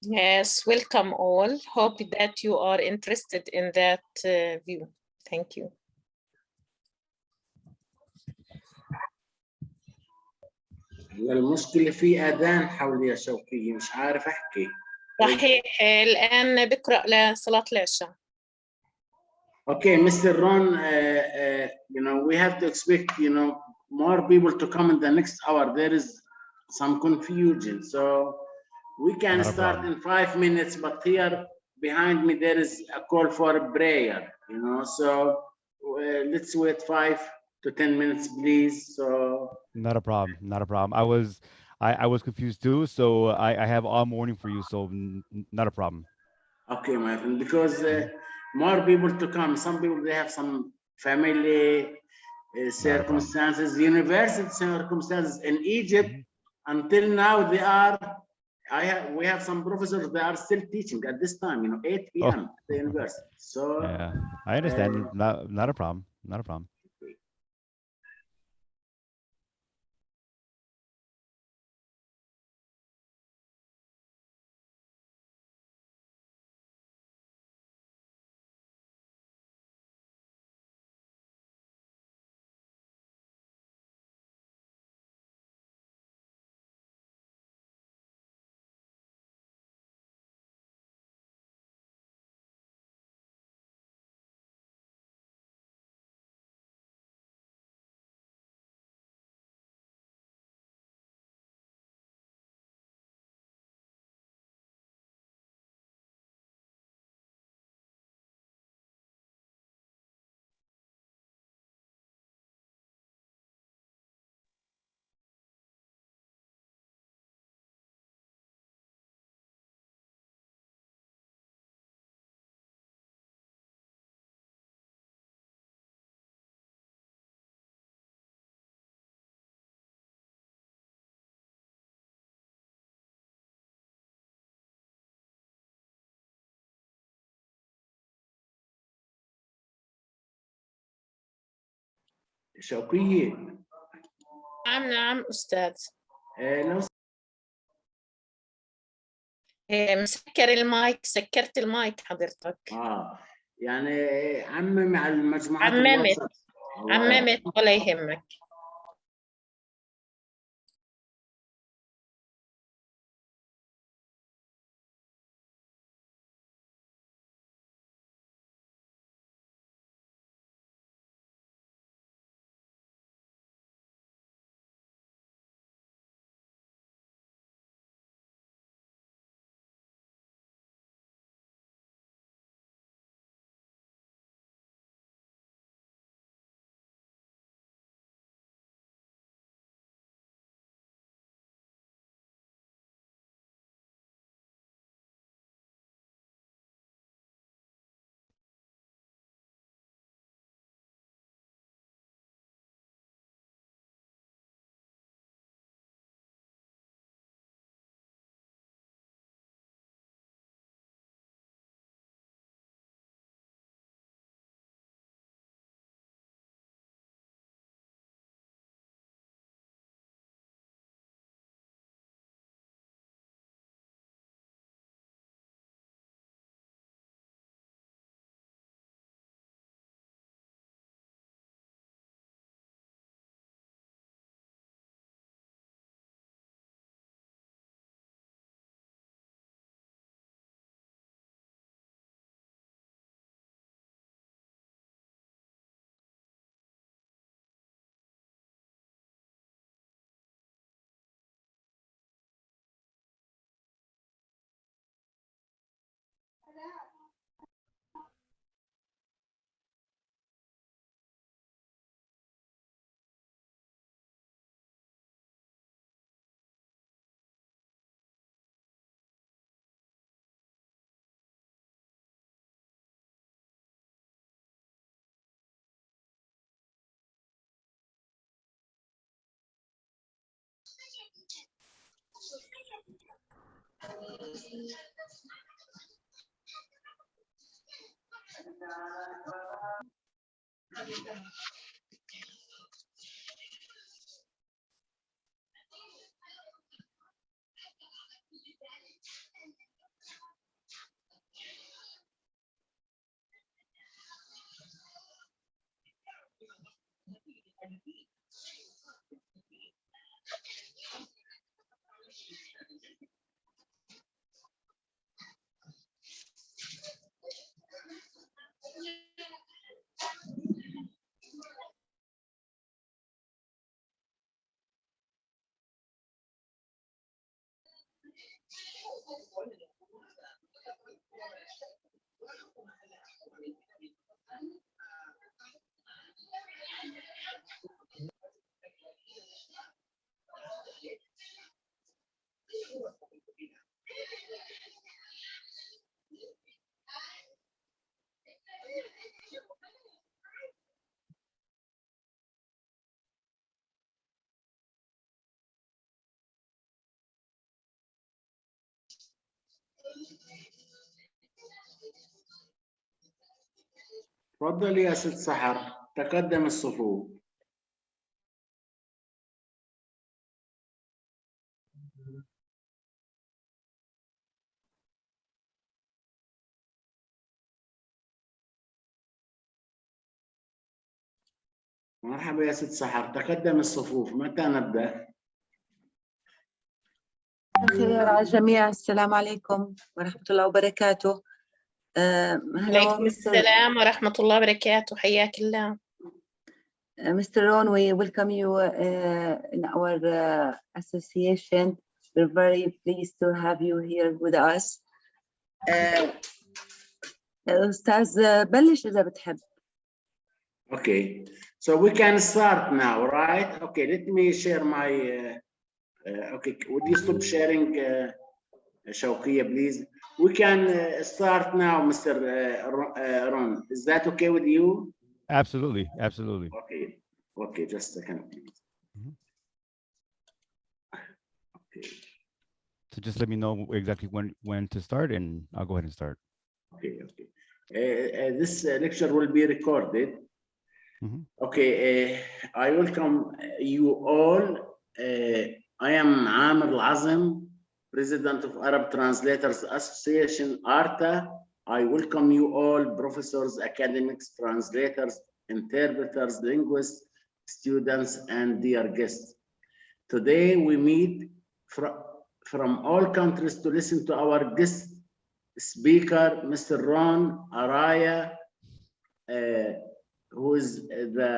Yes, welcome all. Hope that you are interested in that view. Thank you. المشكلة في أذان حولي يا شوقية، مش عارف أحكي. صحيح، الآن بقرأ لصلاة العشاء. Okay, Mr. Ron, you know, we have to expect, you know, more people to come in the next hour. There is some confusion, so we can start in 5 minutes, but here behind me there is a call for a prayer, you know, so let's wait 5 to 10 minutes, please. So not a problem, not a problem. I was confused too, so I have all morning for you, so not a problem. Okay, my friend, because more people to come. Some people, they have some family circumstances, university circumstances in Egypt. Until now, we have some professors, they are still teaching at this time, you know, 8 p.m. at the university. So yeah, I understand. Not a problem, not a problem. شوقية. نعم أستاذ. مسكر المايك، سكرت المايك حضرتك. يعني عمم على المجموعات. عممت ولا يهمك. تفضل يا ست سحر، تقدم الصفوف. مرحبا يا ست سحر، تقدم الصفوف. متى نبدأ؟ خير على الجميع. السلام عليكم ورحمة الله وبركاته. عليكم السلام ورحمة الله وبركاته. حياك الله. Mr. Ron, we welcome you in our association. We're very pleased to have you here with us. أستاذ بلش إذا بتحب. Okay, so we can start now, right? Okay, let me share my. Okay, would you stop sharing, Shawkiya, please? We can start now, Mr. Ron. Is that okay with you? Absolutely, absolutely. Okay, okay, just a second, please. Okay. So just let me know exactly when to start, and I'll go ahead and start. Okay, okay. This lecture will be recorded. Okay, I welcome you all. I am Amir Al-Azim, President of Arab Translators Association, ARTA. I welcome you all, professors, academics, translators, interpreters, linguists, students, and dear guests. Today we meet from all countries to listen to our guest speaker, Mr. Aray, who is the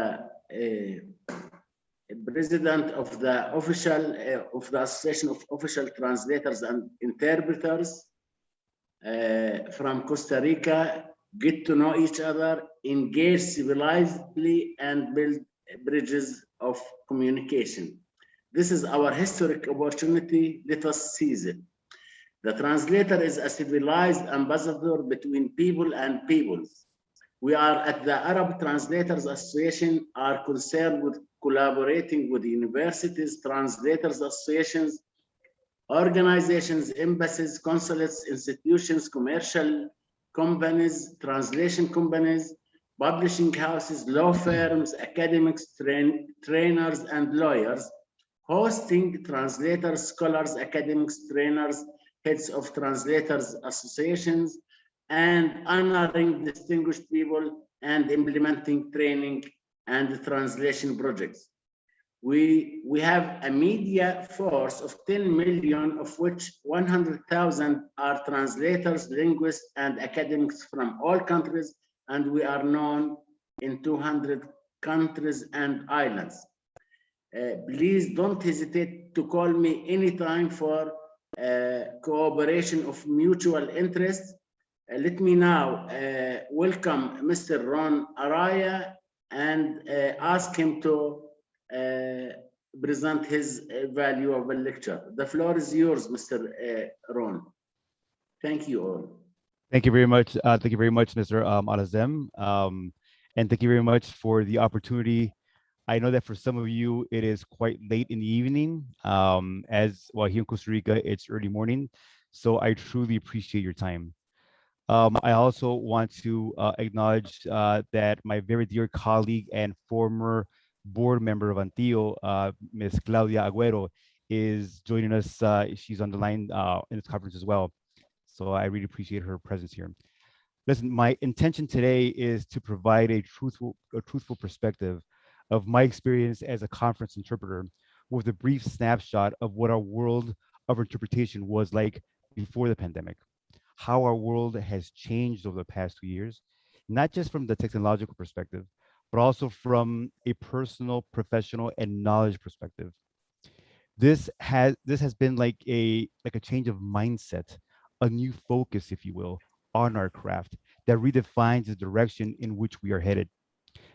president of the Association of Official Translators and Interpreters from Costa Rica. Get to know each other, engage civilizedly, and build bridges of communication. This is our historic opportunity. Let us seize it. The translator is a civilized ambassador between people and peoples. We are at the Arab Translators Association are concerned with collaborating with universities, translators associations, organizations, embassies, consulates, institutions, commercial companies, translation companies, publishing houses, law firms, academics, trainers, and lawyers, hosting translators, scholars, academics, trainers, heads of translators associations, and honoring distinguished people and implementing training and translation projects. We have a media force of 10 million, of which 100,000 are translators, linguists, and academics from all countries, and we are known in 200 countries and islands. Please don't hesitate to call me anytime for cooperation of mutual interest. Let me now welcome Mr. Aray and ask him to present his valuable lecture. The floor is yours, Mr. Ron. Thank you all. Thank you very much. Thank you very much, Mr. Al-Azim. And thank you very much for the opportunity. I know that for some of you, it is quite late in the evening. As well, here in Costa Rica, it's early morning. So I truly appreciate your time. I also want to acknowledge that my very dear colleague and former board member of Antio, Ms. Claudia Agüero, is joining us. She's on the line in this conference as well. So I really appreciate her presence here. Listen, my intention today is to provide a truthful perspective of my experience as a conference interpreter with a brief snapshot of what our world of interpretation was like before the pandemic, how our world has changed over the past 2 years, not just from the technological perspective, but also from a personal, professional, and knowledge perspective. This has been like a change of mindset, a new focus, if you will, on our craft that redefines the direction in which we are headed.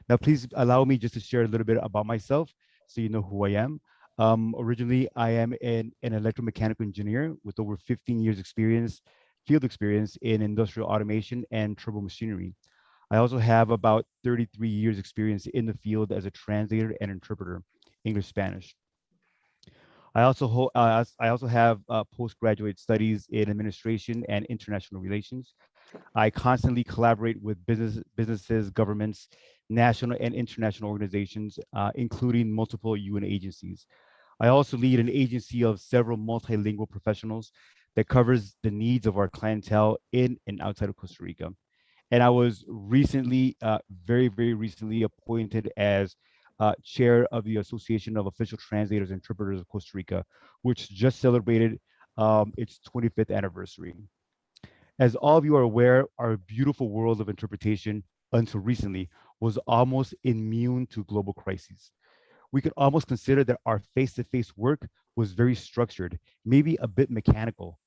Now, please allow me just to share a little bit about myself so you know who I am. Originally, I am an electromechanical engineer with over 15 years experience, field experience in industrial automation and turbo machinery. I also have about 33 years experience in the field as a translator and interpreter, English, Spanish. I also have postgraduate studies in administration and international relations. I constantly collaborate with businesses, governments, national and international organizations, including multiple UN agencies. I also lead an agency of several multilingual professionals that covers the needs of our clientele in and outside of Costa Rica. And I was recently, very recently appointed as chair of the Association of Official Translators and Interpreters of Costa Rica, which just celebrated its 25th anniversary. As all of you are aware, our beautiful world of interpretation until recently was almost immune to global crises. We could almost consider that our face-to-face work was very structured, maybe a bit mechanical.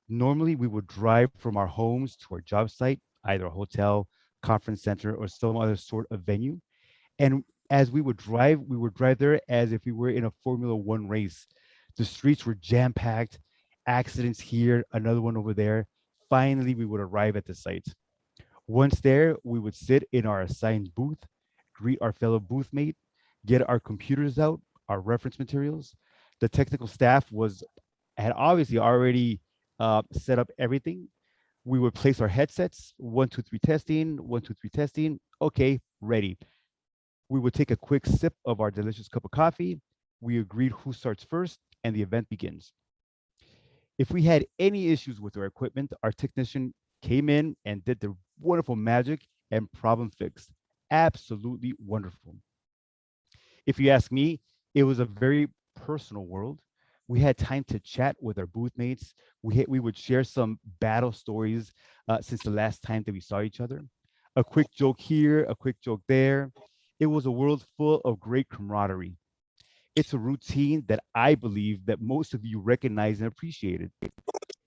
Normally, we would drive from our homes to our job site, either a hotel, conference center, or some other sort of venue. And as we would drive there as if we were in a Formula One race. The streets were jam-packed, accidents here, another one over there. Finally, we would arrive at the site. Once there, we would sit in our assigned booth, greet our fellow booth mate, get our computers out, our reference materials. The technical staff had obviously already set up everything. We would place our headsets, 1, 2, 3 testing, 1, 2, 3 testing. Okay, ready. We would take a quick sip of our delicious cup of coffee. We agreed who starts first, and the event begins. If we had any issues with our equipment, our technician came in and did the wonderful magic and problem fixed. Absolutely wonderful. If you ask me, it was a very personal world. We had time to chat with our booth mates. We would share some battle stories since the last time that we saw each other. A quick joke here, a quick joke there. It was a world full of great camaraderie. It's a routine that I believe that most of you recognize and appreciated.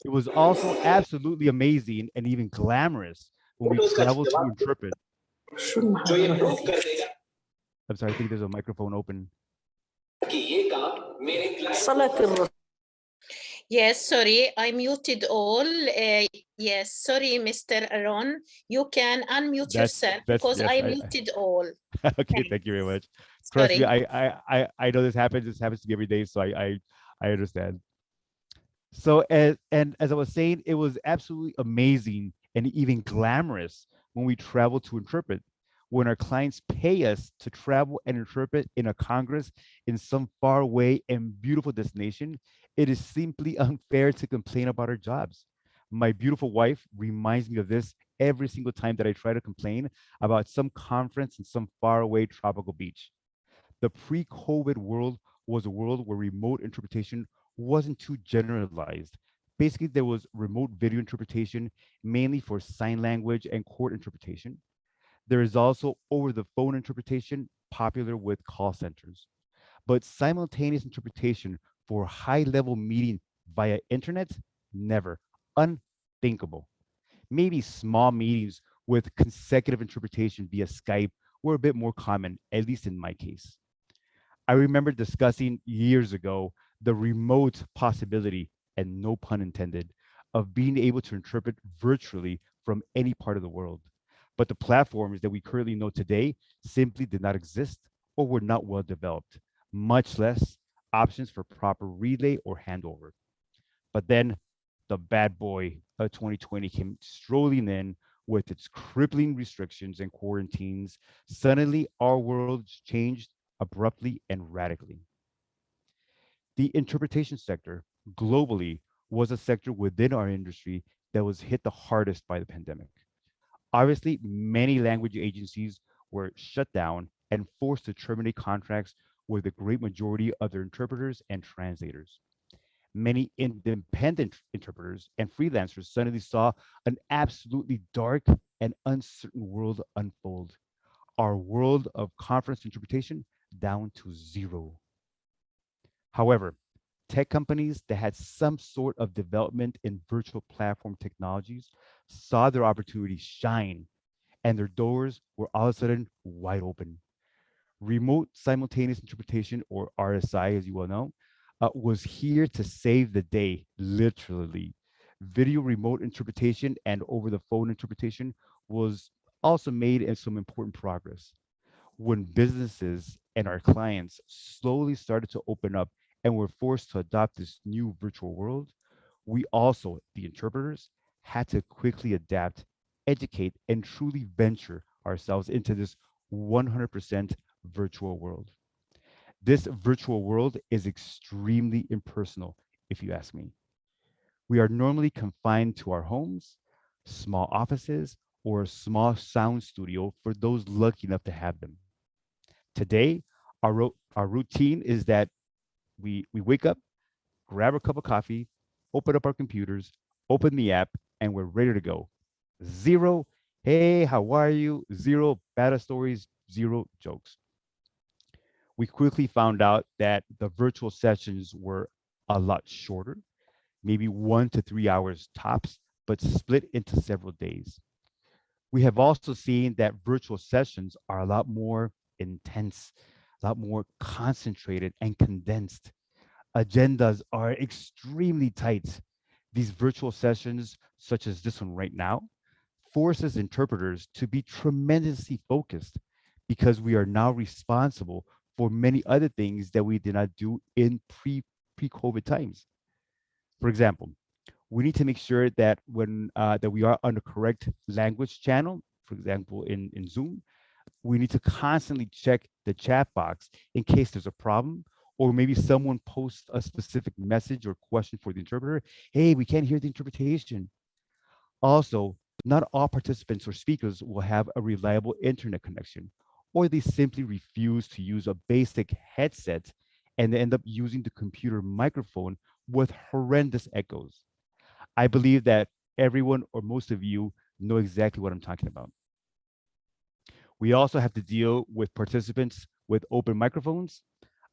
It was also absolutely amazing and even glamorous when we traveled to interpret. I'm sorry, I think there's a microphone open. Yes, sorry, I muted all. Yes, sorry, Mr. Aaron. You can unmute yourself because yes, I muted all. Okay, thank you very much. Trust me, I know this happens. This happens to me every day, so I understand. So as I was saying, it was absolutely amazing and even glamorous when we travel to interpret. When our clients pay us to travel and interpret in a congress in some far away and beautiful destination, it is simply unfair to complain about our jobs. My beautiful wife reminds me of this every single time that I try to complain about some conference in some faraway tropical beach. The pre-COVID world was a world where remote interpretation wasn't too generalized. Basically, there was remote video interpretation, mainly for sign language and court interpretation. There is also over-the-phone interpretation, popular with call centers. But simultaneous interpretation for high-level meeting via internet, never. Unthinkable. Maybe small meetings with consecutive interpretation via Skype were a bit more common, at least in my case. I remember discussing years ago the remote possibility, and no pun intended, of being able to interpret virtually from any part of the world. But the platforms that we currently know today simply did not exist or were not well developed, much less options for proper relay or handover. But then the bad boy of 2020 came strolling in with its crippling restrictions and quarantines. Suddenly, our world changed abruptly and radically. The interpretation sector globally was a sector within our industry that was hit the hardest by the pandemic. Obviously, many language agencies were shut down and forced to terminate contracts with the great majority of their interpreters and translators. Many independent interpreters and freelancers suddenly saw an absolutely dark and uncertain world unfold. Our world of conference interpretation down to zero. However, tech companies that had some sort of development in virtual platform technologies saw their opportunity shine, and their doors were all of a sudden wide open. Remote simultaneous interpretation, or RSI, as you well know, was here to save the day, literally. Video remote interpretation and over the phone interpretation was also made in some important progress. When businesses and our clients slowly started to open up and were forced to adopt this new virtual world, we also, the interpreters, had to quickly adapt, educate, and truly venture ourselves into this 100% virtual world. This virtual world is extremely impersonal, if you ask me. We are normally confined to our homes, small offices, or a small sound studio for those lucky enough to have them. Today, our routine is that we wake up, grab a cup of coffee, open up our computers, open the app, and we're ready to go. Zero, hey, how are you? Zero bad stories, zero jokes. We quickly found out that the virtual sessions were a lot shorter, maybe 1 to 3 hours tops, but split into several days. We have also seen that virtual sessions are a lot more intense, a lot more concentrated and condensed. Agendas are extremely tight. These virtual sessions, such as this one right now, forces interpreters to be tremendously focused because we are now responsible for many other things that we did not do in pre-COVID times. For example, we need to make sure that when that we are on the correct language channel, for example, in Zoom, we need to constantly check the chat box in case there's a problem, or maybe someone posts a specific message or question for the interpreter. Hey, we can't hear the interpretation. Also, not all participants or speakers will have a reliable internet connection, or they simply refuse to use a basic headset and they end up using the computer microphone with horrendous echoes. I believe that everyone or most of you know exactly what I'm talking about. We also have to deal with participants with open microphones.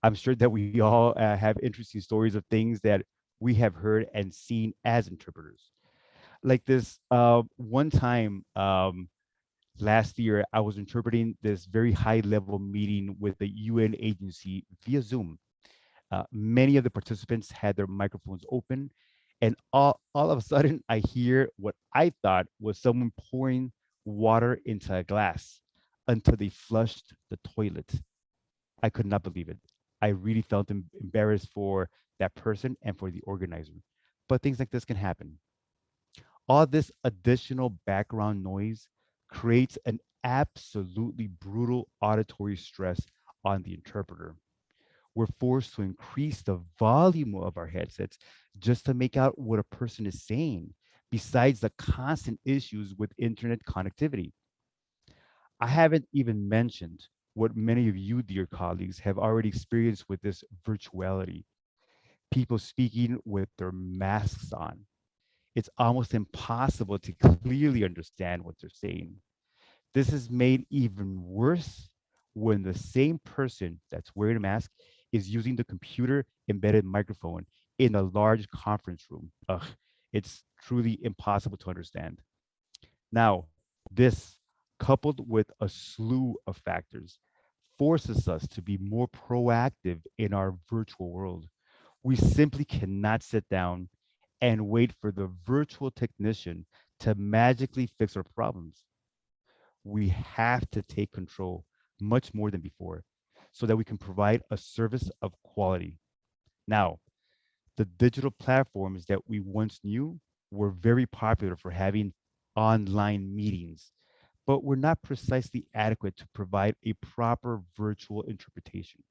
I'm sure that we all have interesting stories of things that we have heard and seen as interpreters. Like this one time last year, I was interpreting this very high level meeting with the UN agency via Zoom. Many of the participants had their microphones open, and all of a sudden I hear what I thought was someone pouring water into a glass until they flushed the toilet. I could not believe it. I really felt embarrassed for that person and for the organizer. But things like this can happen. All this additional background noise creates an absolutely brutal auditory stress on the interpreter. We're forced to increase the volume of our headsets just to make out what a person is saying, besides the constant issues with internet connectivity. I haven't even mentioned what many of you, dear colleagues, have already experienced with this virtuality. People speaking with their masks on. It's almost impossible to clearly understand what they're saying. This is made even worse when the same person that's wearing a mask is using the computer embedded microphone in a large conference room. Ugh, it's truly impossible to understand. Now, this, coupled with a slew of factors, forces us to be more proactive in our virtual world. We simply cannot sit down and wait for the virtual technician to magically fix our problems. We have to take control much more than before so that we can provide a service of quality. Now, the digital platforms that we once knew were very popular for having online meetings, but were not precisely adequate to provide a proper virtual interpretation.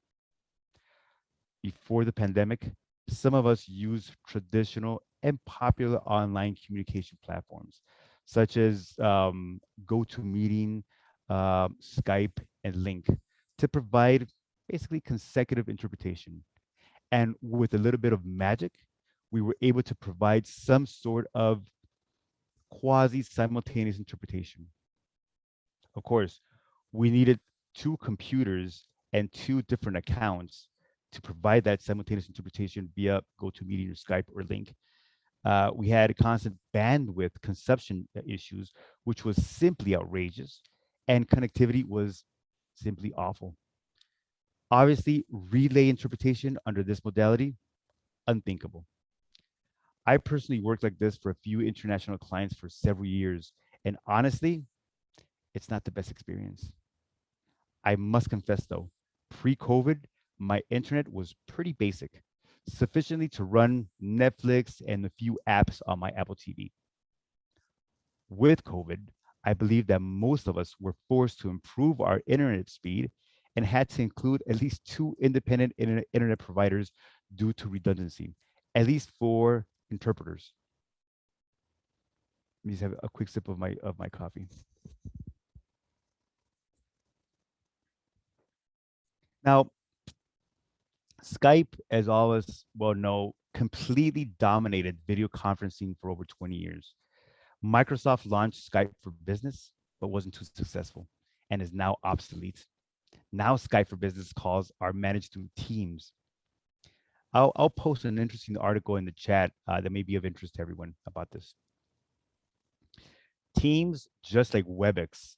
Before the pandemic, some of us used traditional and popular online communication platforms, such as GoToMeeting, Skype, and Link, to provide basically consecutive interpretation. And with a little bit of magic, we were able to provide some sort of quasi-simultaneous interpretation. Of course, we needed 2 computers and 2 different accounts to provide that simultaneous interpretation via GoToMeeting or Skype or Link. We had constant bandwidth consumption issues, which was simply outrageous, and connectivity was simply awful. Obviously, relay interpretation under this modality, unthinkable. I personally worked like this for a few international clients for several years, and honestly, it's not the best experience. I must confess though, pre-COVID, my internet was pretty basic, sufficiently to run Netflix and a few apps on my Apple TV. With COVID, I believe that most of us were forced to improve our internet speed and had to include at least 2 independent internet providers due to redundancy, at least for interpreters. Let me just have a quick sip of my coffee. Now, Skype, as all of us well know, completely dominated video conferencing for over 20 years. Microsoft launched Skype for Business, but wasn't too successful and is now obsolete. Now Skype for Business calls are managed through Teams. I'll post an interesting article in the chat that may be of interest to everyone about this. Teams, just like WebEx,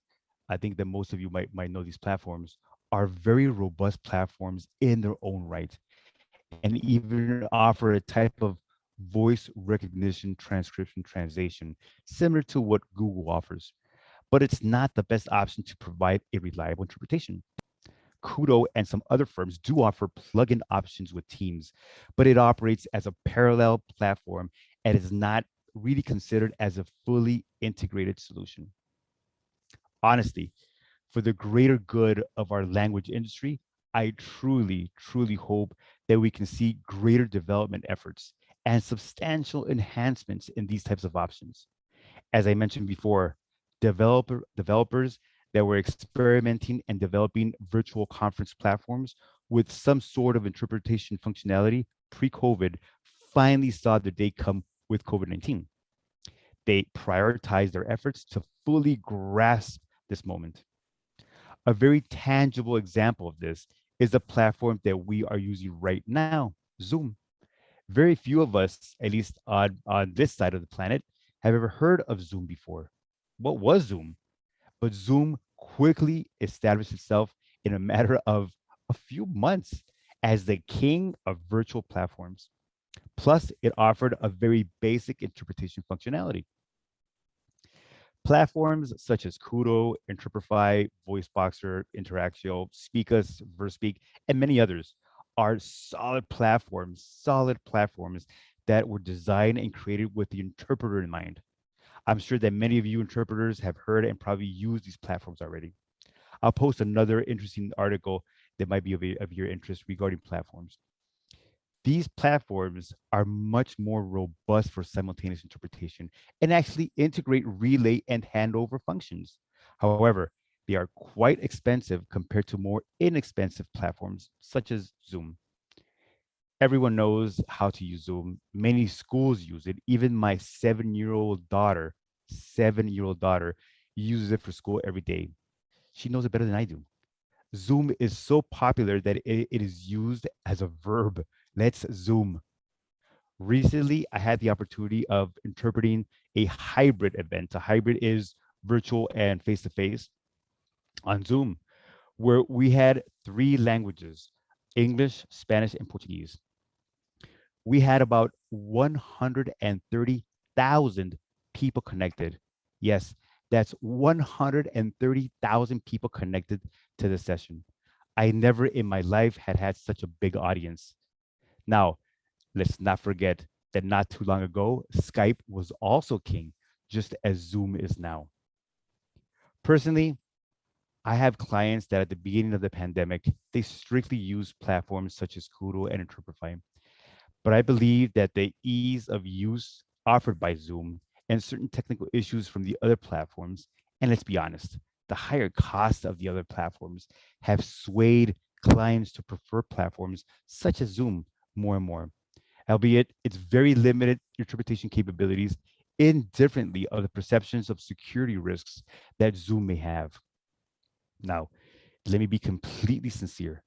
I think that most of you might know these platforms, are very robust platforms in their own right, and even offer a type of voice recognition, transcription, translation, similar to what Google offers. But it's not the best option to provide a reliable interpretation. Kudo and some other firms do offer plugin options with Teams, but it operates as a parallel platform and is not really considered as a fully integrated solution. Honestly, for the greater good of our language industry, I truly, truly hope that we can see greater development efforts and substantial enhancements in these types of options. As I mentioned before, developers that were experimenting and developing virtual conference platforms with some sort of interpretation functionality pre-COVID finally saw the day come with COVID-19. They prioritized their efforts to fully grasp this moment. A very tangible example of this is the platform that we are using right now, Zoom. Very few of us, at least on this side of the planet, have ever heard of Zoom before. What was Zoom? But Zoom quickly established itself in a matter of a few months as the king of virtual platforms. Plus, it offered a very basic interpretation functionality. Platforms such as Kudo, Interprefy, VoiceBoxer, Interactio, Speakus, Verspeak, and many others are solid platforms that were designed and created with the interpreter in mind. I'm sure that many of you interpreters have heard and probably used these platforms already. I'll post another interesting article that might be of your interest regarding platforms. These platforms are much more robust for simultaneous interpretation and actually integrate relay and handover functions. However, they are quite expensive compared to more inexpensive platforms such as Zoom. Everyone knows how to use Zoom. Many schools use it. Even my 7-year-old daughter uses it for school every day. She knows it better than I do. Zoom is so popular that it is used as a verb. Let's Zoom. Recently, I had the opportunity of interpreting a hybrid event. A hybrid is virtual and face-to-face on Zoom, where we had 3 languages, English, Spanish, and Portuguese. We had about 130,000 people connected. Yes, that's 130,000 people connected to the session. I never in my life had such a big audience. Now, let's not forget that not too long ago, Skype was also king, just as Zoom is now. Personally, I have clients that at the beginning of the pandemic, they strictly use platforms such as Kudo and Interprefy. But I believe that the ease of use offered by Zoom and certain technical issues from the other platforms, and let's be honest, the higher cost of the other platforms have swayed clients to prefer platforms such as Zoom more and more, albeit its very limited interpretation capabilities indifferently of the perceptions of security risks that Zoom may have. Now, let me be completely sincere.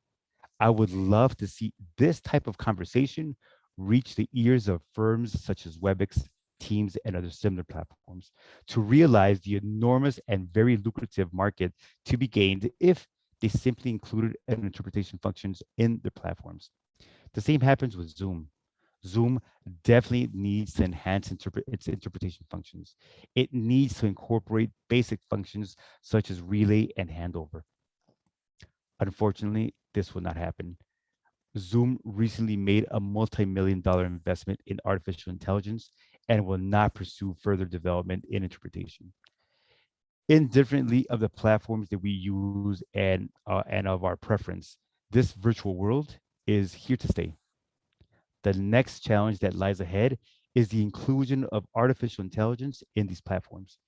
I would love to see this type of conversation reach the ears of firms such as Webex, Teams, and other similar platforms to realize the enormous and very lucrative market to be gained if they simply included an interpretation functions in their platforms. The same happens with Zoom. Zoom definitely needs to enhance its interpretation functions. It needs to incorporate basic functions such as relay and handover. Unfortunately, this will not happen. Zoom recently made a multi-million-dollar investment in artificial intelligence and will not pursue further development in interpretation. Indifferently of the platforms that we use and of our preference, this virtual world is here to stay. The next challenge that lies ahead is the inclusion of artificial intelligence in these platforms.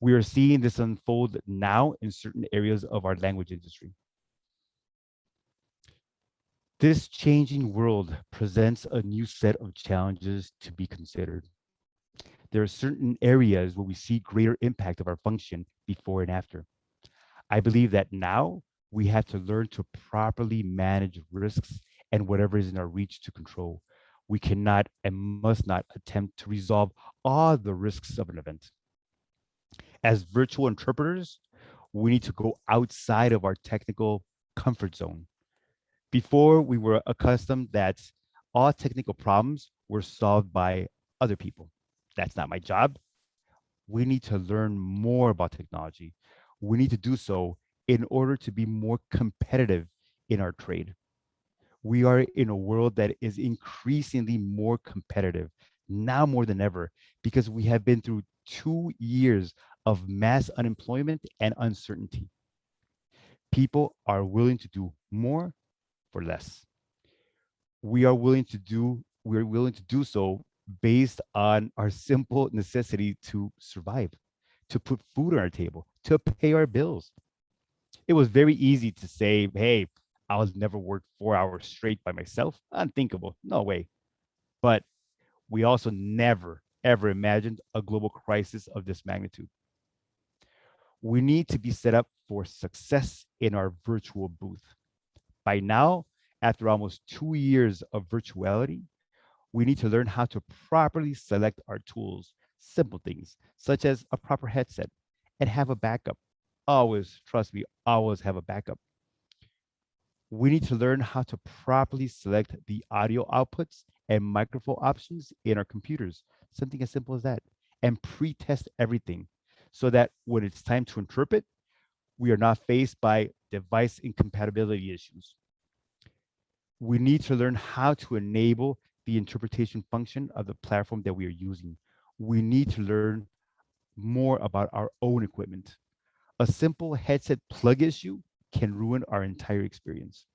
We are seeing this unfold now in certain areas of our language industry. This changing world presents a new set of challenges to be considered. There are certain areas where we see greater impact of our function before and after. I believe that now we have to learn to properly manage risks and whatever is in our reach to control. We cannot and must not attempt to resolve all the risks of an event. As virtual interpreters, we need to go outside of our technical comfort zone. Before, we were accustomed that all technical problems were solved by other people. That's not my job. We need to learn more about technology. We need to do so in order to be more competitive in our trade. We are in a world that is increasingly more competitive, now more than ever, because we have been through 2 years of mass unemployment and uncertainty. People are willing to do more for less. We're willing to do so based on our simple necessity to survive, to put food on our table, to pay our bills. It was very easy to say, hey, I'll never work 4 hours straight by myself. Unthinkable, no way. But we also never, ever imagined a global crisis of this magnitude. We need to be set up for success in our virtual booth. By now, after almost 2 years of virtuality, we need to learn how to properly select our tools, simple things such as a proper headset, and have a backup. Always, trust me, always have a backup. We need to learn how to properly select the audio outputs and microphone options in our computers, something as simple as that, and pre-test everything so that when it's time to interpret, we are not faced by device incompatibility issues. We need to learn how to enable the interpretation function of the platform that we are using. We need to learn more about our own equipment. A simple headset plug issue can ruin our entire experience.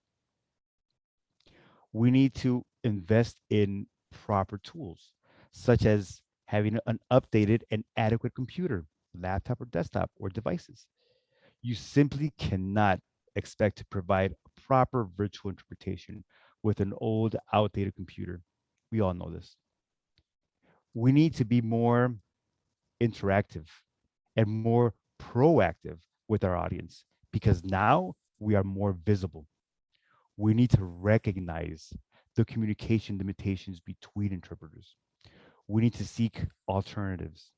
We need to invest in proper tools, such as having an updated and adequate computer, laptop or desktop, or devices. You simply cannot expect to provide proper virtual interpretation with an old, outdated computer. We all know this. We need to be more interactive and more proactive with our audience because now we are more visible. We need to recognize the communication limitations between interpreters. We need to seek alternatives.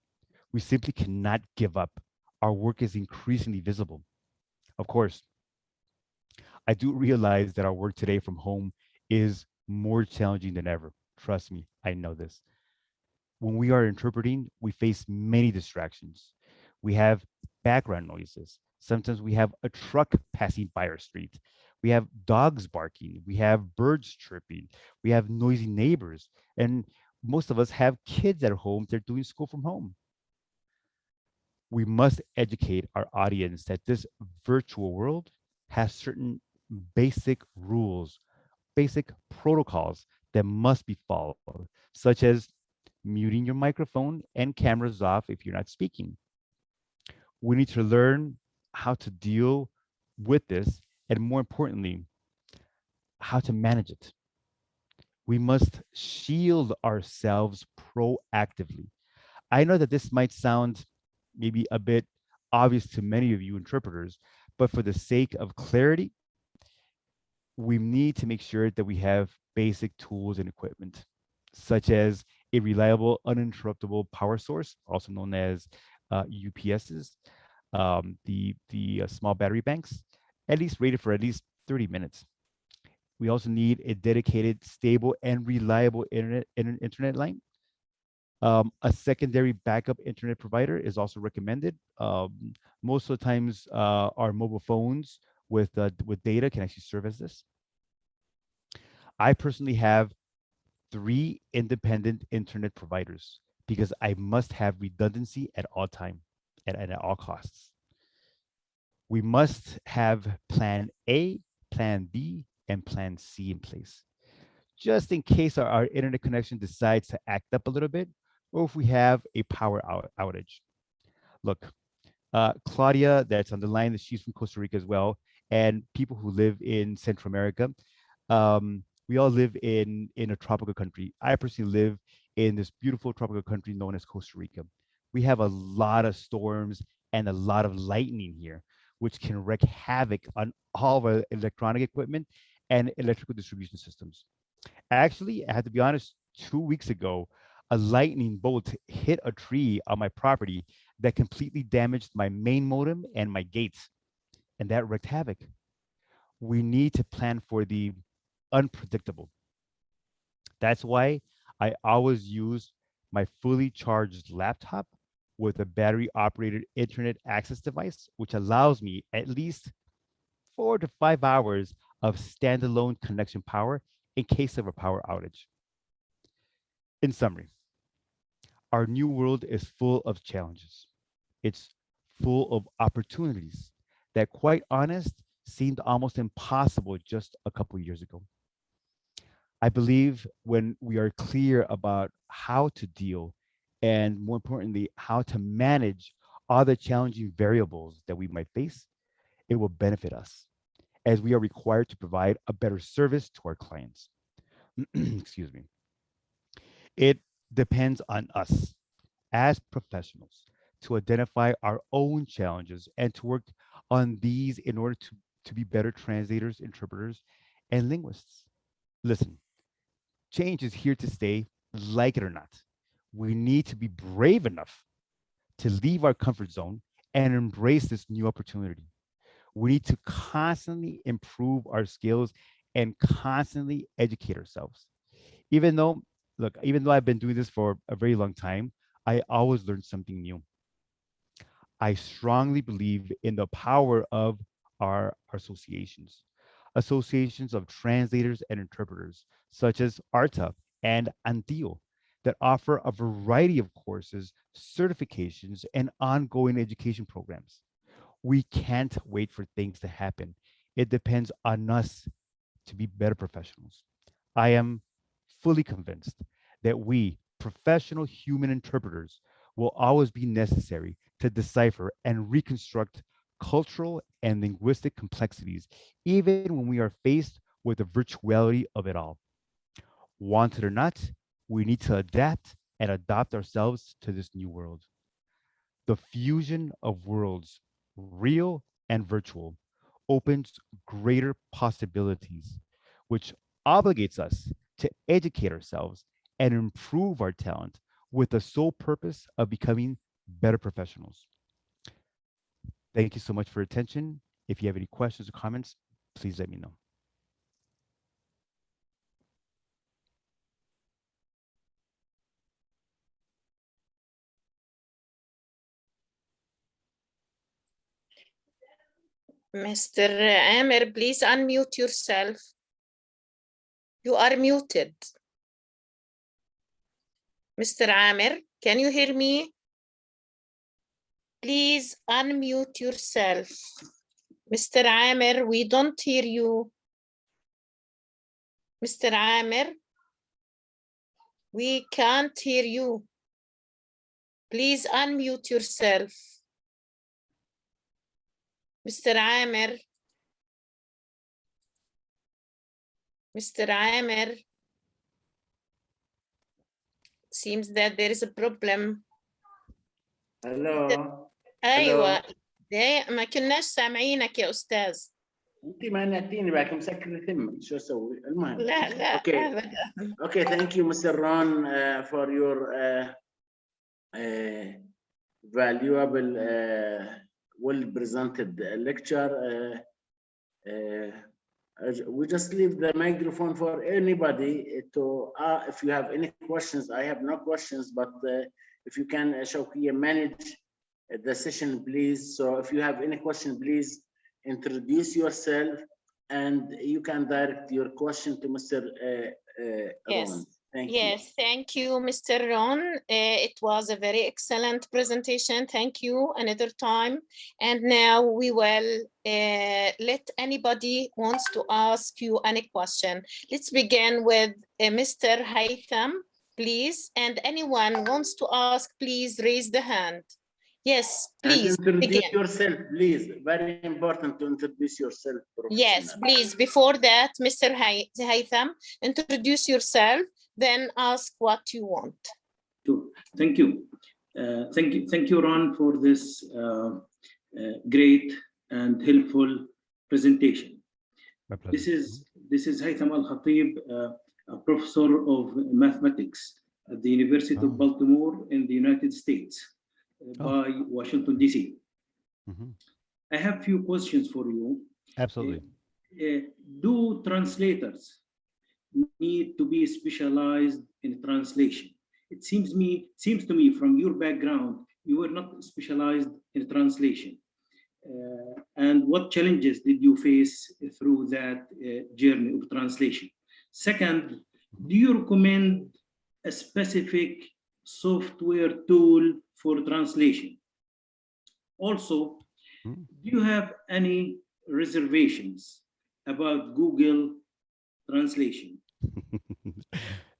We simply cannot give up. Our work is increasingly visible. Of course, I do realize that our work today from home is more challenging than ever. Trust me, I know this. When we are interpreting, we face many distractions. We have background noises. Sometimes we have a truck passing by our street. We have dogs barking. We have birds chirping. We have noisy neighbors. And most of us have kids at home. They're doing school from home. We must educate our audience that this virtual world has certain basic rules, basic protocols that must be followed, such as muting your microphone and cameras off if you're not speaking. We need to learn how to deal with this, and more importantly, how to manage it. We must shield ourselves proactively. I know that this might sound maybe a bit obvious to many of you interpreters, but for the sake of clarity, we need to make sure that we have basic tools and equipment, such as a reliable, uninterruptible power source, also known as UPSs, the small battery banks, at least rated for at least 30 minutes. We also need a dedicated, stable, and reliable internet line. A secondary backup internet provider is also recommended. Most of the times, our mobile phones with data can actually serve as this. I personally have 3 independent internet providers because I must have redundancy at all time and at all costs. We must have plan A, plan B, and plan C in place, just in case our internet connection decides to act up a little bit, or if we have a power outage. Look, Claudia, that's on the line, she's from Costa Rica as well, and people who live in Central America, we all live in a tropical country. I personally live in this beautiful tropical country known as Costa Rica. We have a lot of storms and a lot of lightning here, which can wreak havoc on all of our electronic equipment and electrical distribution systems. Actually, I had to be honest, 2 weeks ago, a lightning bolt hit a tree on my property that completely damaged my main modem and my gates, and that wreaked havoc. We need to plan for the unpredictable. That's why I always use my fully charged laptop with a battery operated internet access device, which allows me at least 4 to 5 hours of standalone connection power in case of a power outage. In summary, our new world is full of challenges. It's full of opportunities that, quite honest, seemed almost impossible just a couple of years ago. I believe when we are clear about how to deal and, more importantly, how to manage all the challenging variables that we might face, it will benefit us as we are required to provide a better service to our clients. Excuse me. It depends on us as professionals to identify our own challenges and to work on these in order to be better translators, interpreters, and linguists. Listen, change is here to stay, like it or not. We need to be brave enough to leave our comfort zone and embrace this new opportunity. We need to constantly improve our skills and constantly educate ourselves. Even though I've been doing this for a very long time, I always learn something new. I strongly believe in the power of our associations of translators and interpreters, such as ARTA and ANTIO, that offer a variety of courses, certifications, and ongoing education programs. We can't wait for things to happen. It depends on us to be better professionals. I am fully convinced that we, professional human interpreters, will always be necessary to decipher and reconstruct cultural and linguistic complexities, even when we are faced with the virtuality of it all. Want it or not, we need to adapt and adopt ourselves to this new world. The fusion of worlds, real and virtual, opens greater possibilities, which obligates us to educate ourselves and improve our talent with the sole purpose of becoming better professionals. Thank you so much for your attention. If you have any questions or comments, please let me know. Mr. Amir, please unmute yourself. You are muted. Mr. Amir, can you hear me? Please unmute yourself. Mr. Amir, we don't hear you. Mr. Amir, we can't hear you. Please unmute yourself. Mr. Amir. Mr. Amir. Seems that there is a problem. Hello. أيوة. ما كناش سامعينك يا أستاذ. انت ما نعتيني بعد مسكر ثمك شو اسوي؟ المهم. لا Okay. Okay, thank you, Mr. Ron, for your valuable, well-presented lecture. We just leave the microphone for anybody to, if you have any questions. I have no questions, but if you can, Shawkiya, manage the session, please. So if you have any question, please introduce yourself, and you can direct your question to Mr. Yes. Ron. Thank you. Yes, thank you, Mr. Ron. It was a very excellent presentation. Thank you. Another time. And now we will let anybody wants to ask you any question. Let's begin with Mr. Haytham, please. And anyone wants to ask, please raise the hand. Yes, please. And introduce begin. yourself, please. Very important to introduce yourself. Yes, please. Before that, Mr. Haytham, introduce yourself, then ask what you want. Thank you. Thank you, Ron, for this great and helpful presentation. My pleasure. This is Haytham Al-Khatib, a professor of mathematics at the University of Baltimore in the United States by Washington, D.C. I have a few questions for you. Absolutely. Do translators need to be specialized in translation? It seems to me from your background, you were not specialized in translation. And what challenges did you face through that journey of translation? Second, do you recommend a specific software tool for translation? Also, do you have any reservations about Google Translation?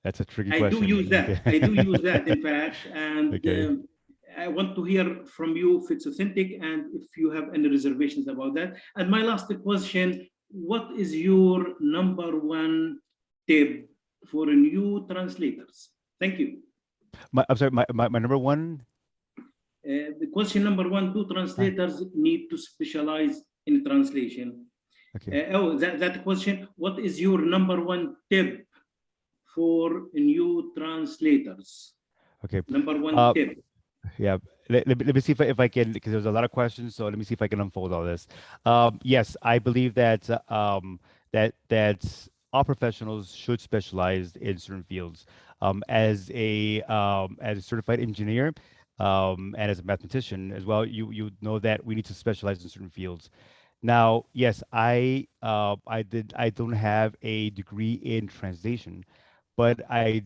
That's a tricky question. I do use that. I do use that, in fact, and I want to hear from you if it's authentic and if you have any reservations about that. And my last question, what is your #1 tip for new translators? Thank you. I'm sorry, my number one? The question #1, do translators need to specialize in translation? Okay. That question, what is your #1 tip for new translators? Okay. #1 tip. Yeah, let me see if I can, because there's a lot of questions, so let me see if I can unfold all this. Yes, I believe that that all professionals should specialize in certain fields. As a certified engineer and as a mathematician as well, you know that we need to specialize in certain fields. Now, yes, I don't have a degree in translation, but I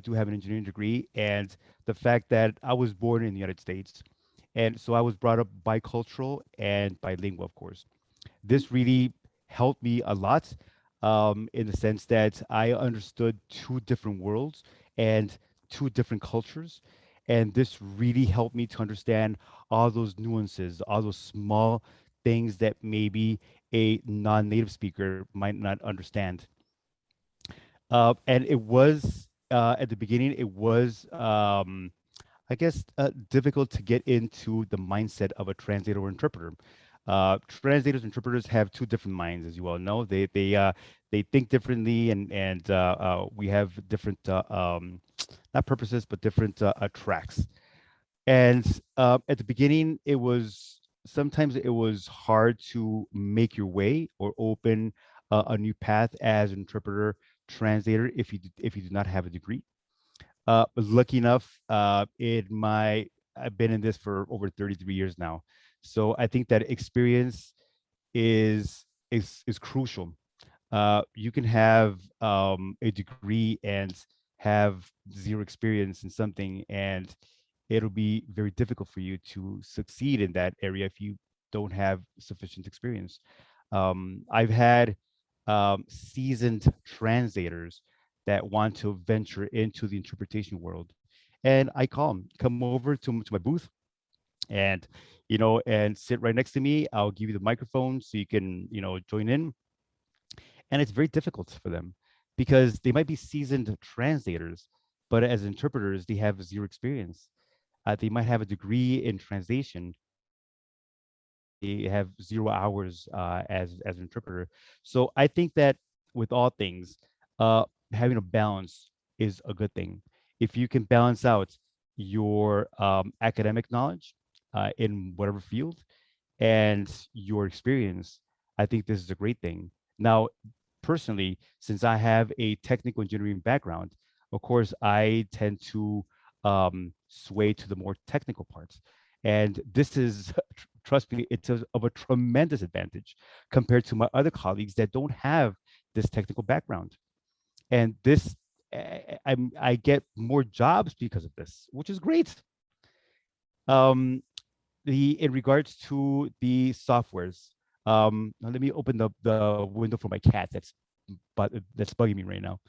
do have an engineering degree, and the fact that I was born in the United States, and so I was brought up bicultural and bilingual, of course. This really helped me a lot in the sense that I understood two different worlds and two different cultures, and this really helped me to understand all those nuances, all those small things that maybe a non-native speaker might not understand. And it was at the beginning, it was I guess difficult to get into the mindset of a translator or interpreter. Translators and interpreters have two different minds, as you all know. They think differently, and we have different not purposes, but different tracks. And at the beginning, sometimes it was hard to make your way or open a new path as an interpreter, translator, if you do not have a degree. Lucky enough, I've been in this for over 33 years now. So I think that experience is crucial. You can have a degree and have zero experience in something, and it'll be very difficult for you to succeed in that area if you don't have sufficient experience. I've had seasoned translators that want to venture into the interpretation world, and I call them, come over to my booth, and and sit right next to me. I'll give you the microphone so you can join in. And it's very difficult for them because they might be seasoned translators, but as interpreters they have zero experience. They might have a degree in translation. They have 0 hours as an interpreter. So I think that with all things, having a balance is a good thing. If you can balance out your academic knowledge in whatever field and your experience, I think this is a great thing. Now, personally, since I have a technical engineering background, of course, I tend to sway to the more technical parts. And this is, trust me, it's of a tremendous advantage compared to my other colleagues that don't have this technical background. And this, I get more jobs because of this, which is great. In regards to the softwares, now let me open up the window for my cat that's bugging me right now.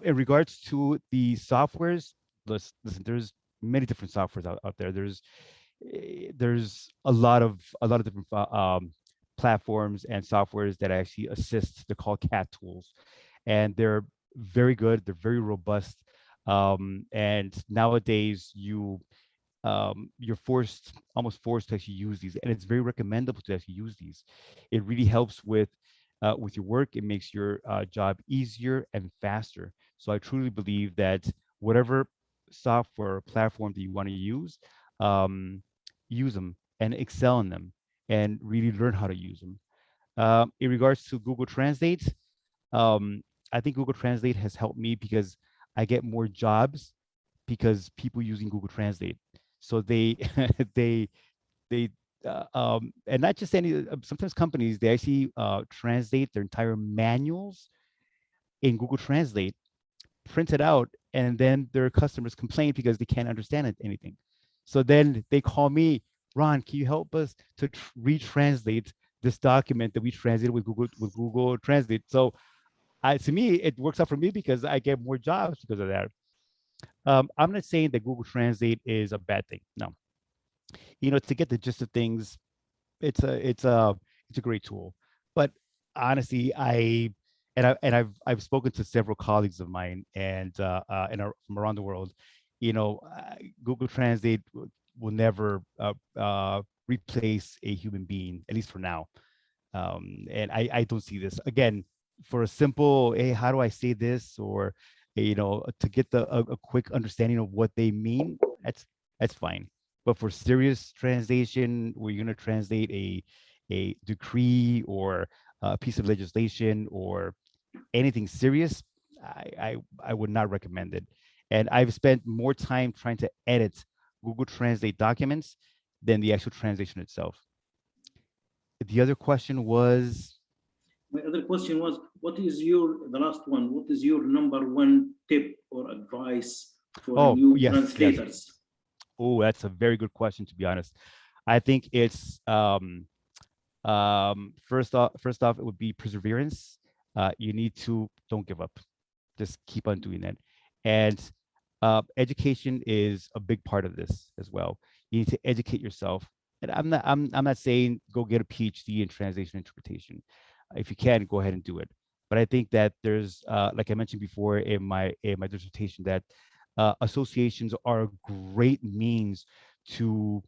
In regards to the softwares, listen, there's many different softwares out there. There's a lot of different platforms and softwares that actually assist. They're called cat tools, and they're very good. They're very robust. And nowadays you're almost forced to actually use these, and it's very recommendable to actually use these. It really helps with your work. It makes your job easier and faster. So I truly believe that whatever software platform that you want to use them and excel in them and really learn how to use them. In regards to Google Translate, I think Google Translate has helped me because I get more jobs because people using Google Translate. So they and not just any, sometimes companies, they actually translate their entire manuals in Google Translate, print it out, and then their customers complain because they can't understand anything. So then they call me, Ron, can you help us to retranslate this document that we translated with Google Translate? So to me, it works out for me because I get more jobs because of that. I'm not saying that Google Translate is a bad thing. No, to get the gist of things, it's a great tool. But honestly, I've spoken to several colleagues of mine and from around the world. Google Translate will never replace a human being, at least for now. And I don't see this again for a simple, hey, how do I say this, or to get a quick understanding of what they mean. That's fine. But for serious translation, where you're going to translate a decree or a piece of legislation or anything serious, I would not recommend it. And I've spent more time trying to edit Google Translate documents than the actual translation itself. The other question was? My other question was, the last one, what is your #1 tip or advice for new translators? Yes. Oh, that's a very good question, to be honest. I think it's first off, it would be perseverance. You need to don't give up. Just keep on doing it. And education is a big part of this as well. You need to educate yourself. And I'm not saying go get a PhD in translation interpretation. If you can, go ahead and do it. But I think that there's, like I mentioned before in my dissertation, that associations are a great means to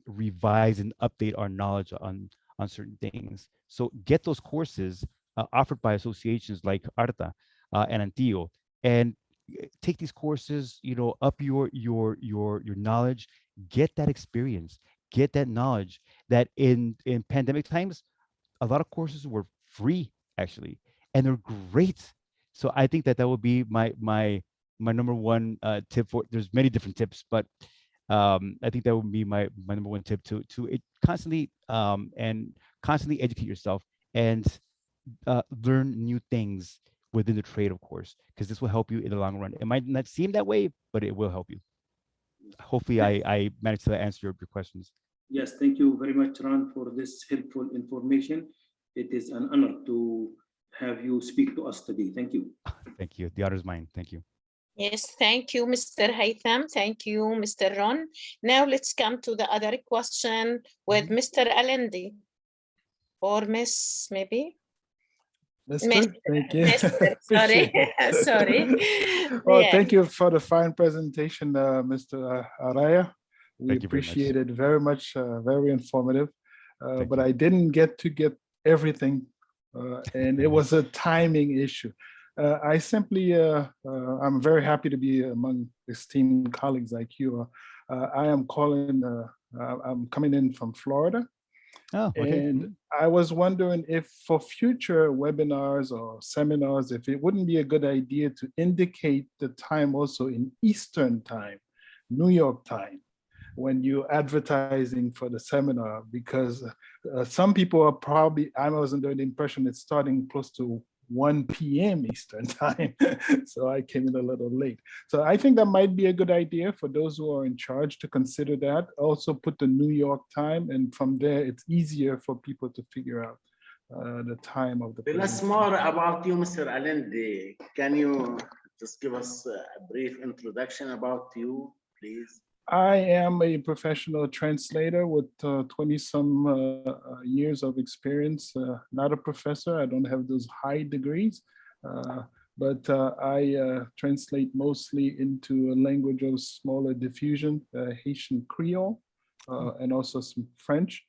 revise and update our knowledge on certain things. So get those courses offered by associations like Arta and Antio, and take these courses. Up your knowledge, get that experience, get that knowledge. That in pandemic times, a lot of courses were free actually, and they're great. So I think that would be my #1 tip. For there's many different tips, but I think that would be my #1 tip to constantly educate yourself and learn new things within the trade, of course, because this will help you in the long run. It might not seem that way, but it will help you. Hopefully I managed to answer your questions. Yes, thank you very much, Ron, for this helpful information. It is an honor to have you speak to us today. Thank you. Thank you. The honor is mine. Thank you. Yes, thank you, Mr. Haytham. Thank you, Mr. Ron. Now let's come to the other question with Mr. Alendi or Miss, maybe? Mr. Thank you. Mr. Sorry, sorry. Well, Yeah. thank you for the fine presentation, Mr. Araya. We Thank you very much. appreciate it very much, very informative. Thank But you. I didn't get everything, and it was a timing issue. I simply, I'm very happy to be among esteemed colleagues like you. I am calling, I'm coming in from Florida. Oh, okay. And I was wondering if for future webinars or seminars, if it wouldn't be a good idea to indicate the time also in Eastern time, New York time, when you're advertising for the seminar, because some people are probably, I was under the impression it's starting close to 1 p.m. Eastern time. So I came in a little late. So I think that might be a good idea for those who are in charge to consider that. Also put the New York time, and from there it's easier for people to figure out the time of the Tell us more about you, Mr. Alendi. Can you just give us a brief introduction about you, please? I am a professional translator with 20-some years of experience. Not a professor, I don't have those high degrees, but I translate mostly into a language of smaller diffusion, Haitian Creole, and also some French.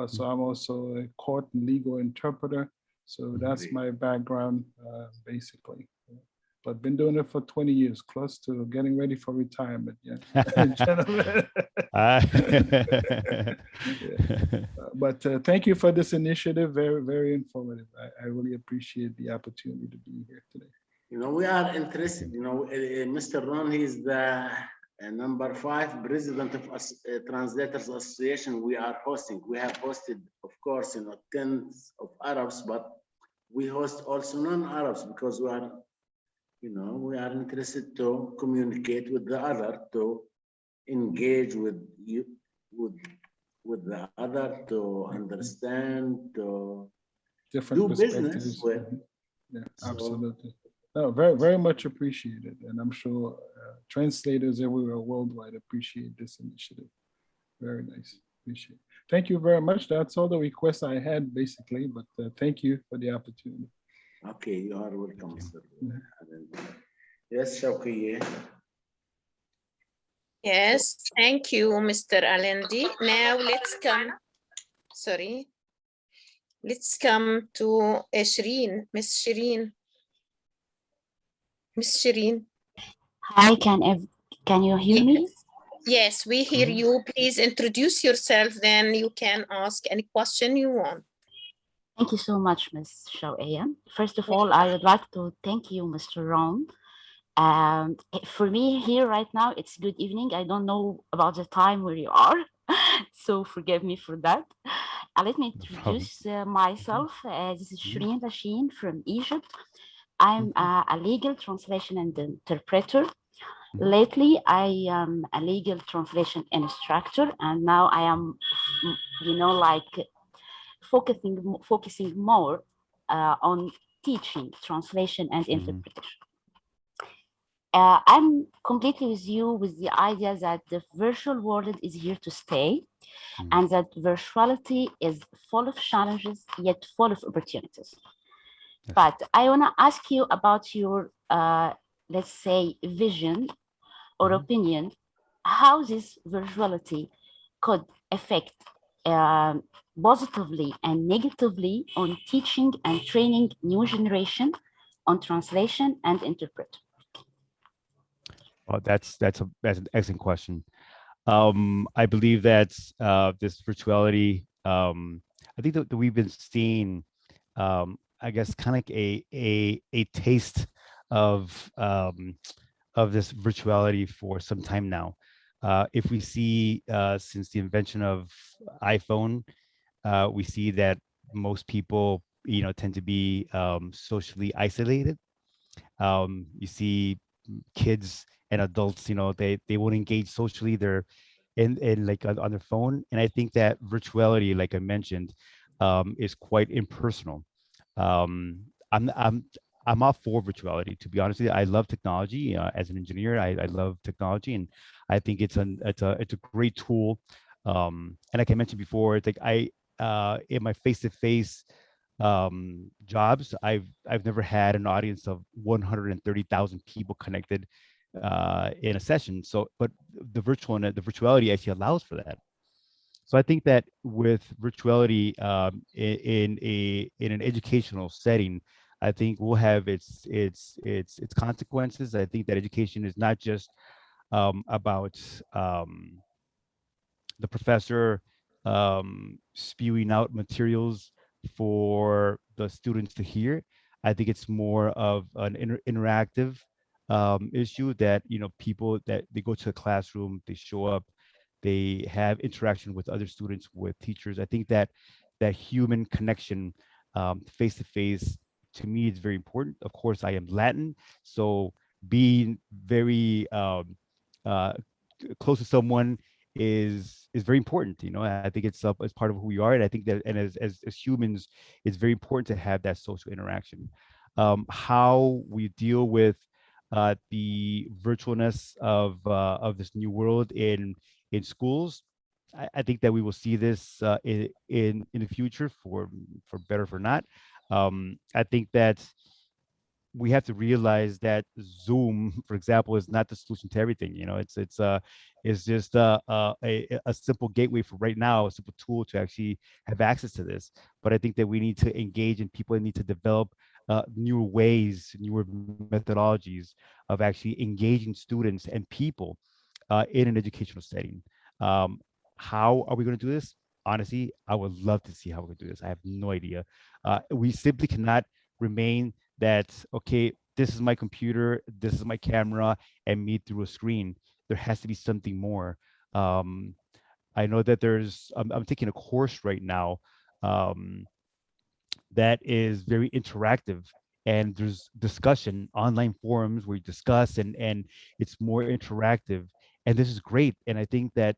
So I'm also a court and legal interpreter. So that's my background, basically. But been doing it for 20 years, close to getting ready for retirement. Yeah, gentlemen. But thank you for this initiative. Very, very informative. I really appreciate the opportunity to be here today. You know, we are interested. You know, Mr. Ron, he's the number 5 president of Translators Association. We are hosting. We have hosted, of course, you know, tens of Arabs, but we host also non-Arabs because we are. You know, we are interested to communicate with the other, to engage with you, with the other, to understand, to different do perspectives. business with. Yeah, So, absolutely. No, very, very much appreciated, and I'm sure translators everywhere worldwide appreciate this initiative. Very nice. Appreciate it. Thank you very much. That's all the requests I had, basically. But thank you for the opportunity. okay, you are welcome, sir. Yes, Shawkiye. Yes, thank you, Mr. Alendi. Now let's come, sorry. Let's come to Shireen, Miss Shireen. Miss Shireen. Hi, can you hear me? Yes, we hear you. Please introduce yourself, then you can ask any question you want. Thank you so much, Ms. Shawaya. First of all, I would like to thank you, Mr. Ron. And for me here right now, it's good evening. I don't know about the time where you are, so forgive me for that. Let me introduce myself. This is Shireen Rasheen from Egypt. I'm a legal translation and interpreter. Lately, I am a legal translation instructor, and now I am, you know, like focusing more on teaching, translation, and interpretation. I'm completely with you with the idea that the virtual world is here to stay, and that virtuality is full of challenges, yet full of opportunities. Yes. But I want to ask you about your, let's say, vision or opinion, how this virtuality could affect positively and negatively on teaching and training new generation on translation and interpretation. Well, that's an excellent question. I believe that this virtuality, I think that we've been seeing, I guess, kind of like a taste of this virtuality for some time now. If we see since the invention of iPhone, we see that most people, you know, tend to be socially isolated. You see kids and adults, you know, they won't engage socially. They're in like on their phone, and I think that virtuality, like I mentioned, is quite impersonal. I'm all for virtuality, to be honest with you. I love technology. As an engineer, I love technology, and I think it's a great tool. And like I mentioned before, it's like in my face-to-face jobs, I've never had an audience of 130,000 people connected in a session. So, but the virtuality actually allows for that. So I think that with virtuality in an educational setting, I think will have its consequences. I think that education is not just about the professor spewing out materials for the students to hear. I think it's more of an interactive issue that, you know, people that they go to the classroom, they show up, they have interaction with other students, with teachers. I think that that human connection, face to face, to me is very important. Of course, I am Latin, so being very close to someone is very important. You know, I think it's part of who we are, and I think that, and as humans, it's very important to have that social interaction. How we deal with the virtualness of this new world in schools, I think that we will see this in the future, for better or for not. I think that we have to realize that Zoom, for example, is not the solution to everything. You know, it's just a simple gateway for right now, a simple tool to actually have access to this. But I think that we need to engage, and people need to develop newer ways, newer methodologies of actually engaging students and people in an educational setting. How are we going to do this? Honestly, I would love to see how we're going to do this. I have no idea. We simply cannot remain that, okay, this is my computer, this is my camera, and me through a screen. There has to be something more. I know that I'm taking a course right now that is very interactive, and there's discussion, online forums where you discuss, and it's more interactive, and this is great. And I think that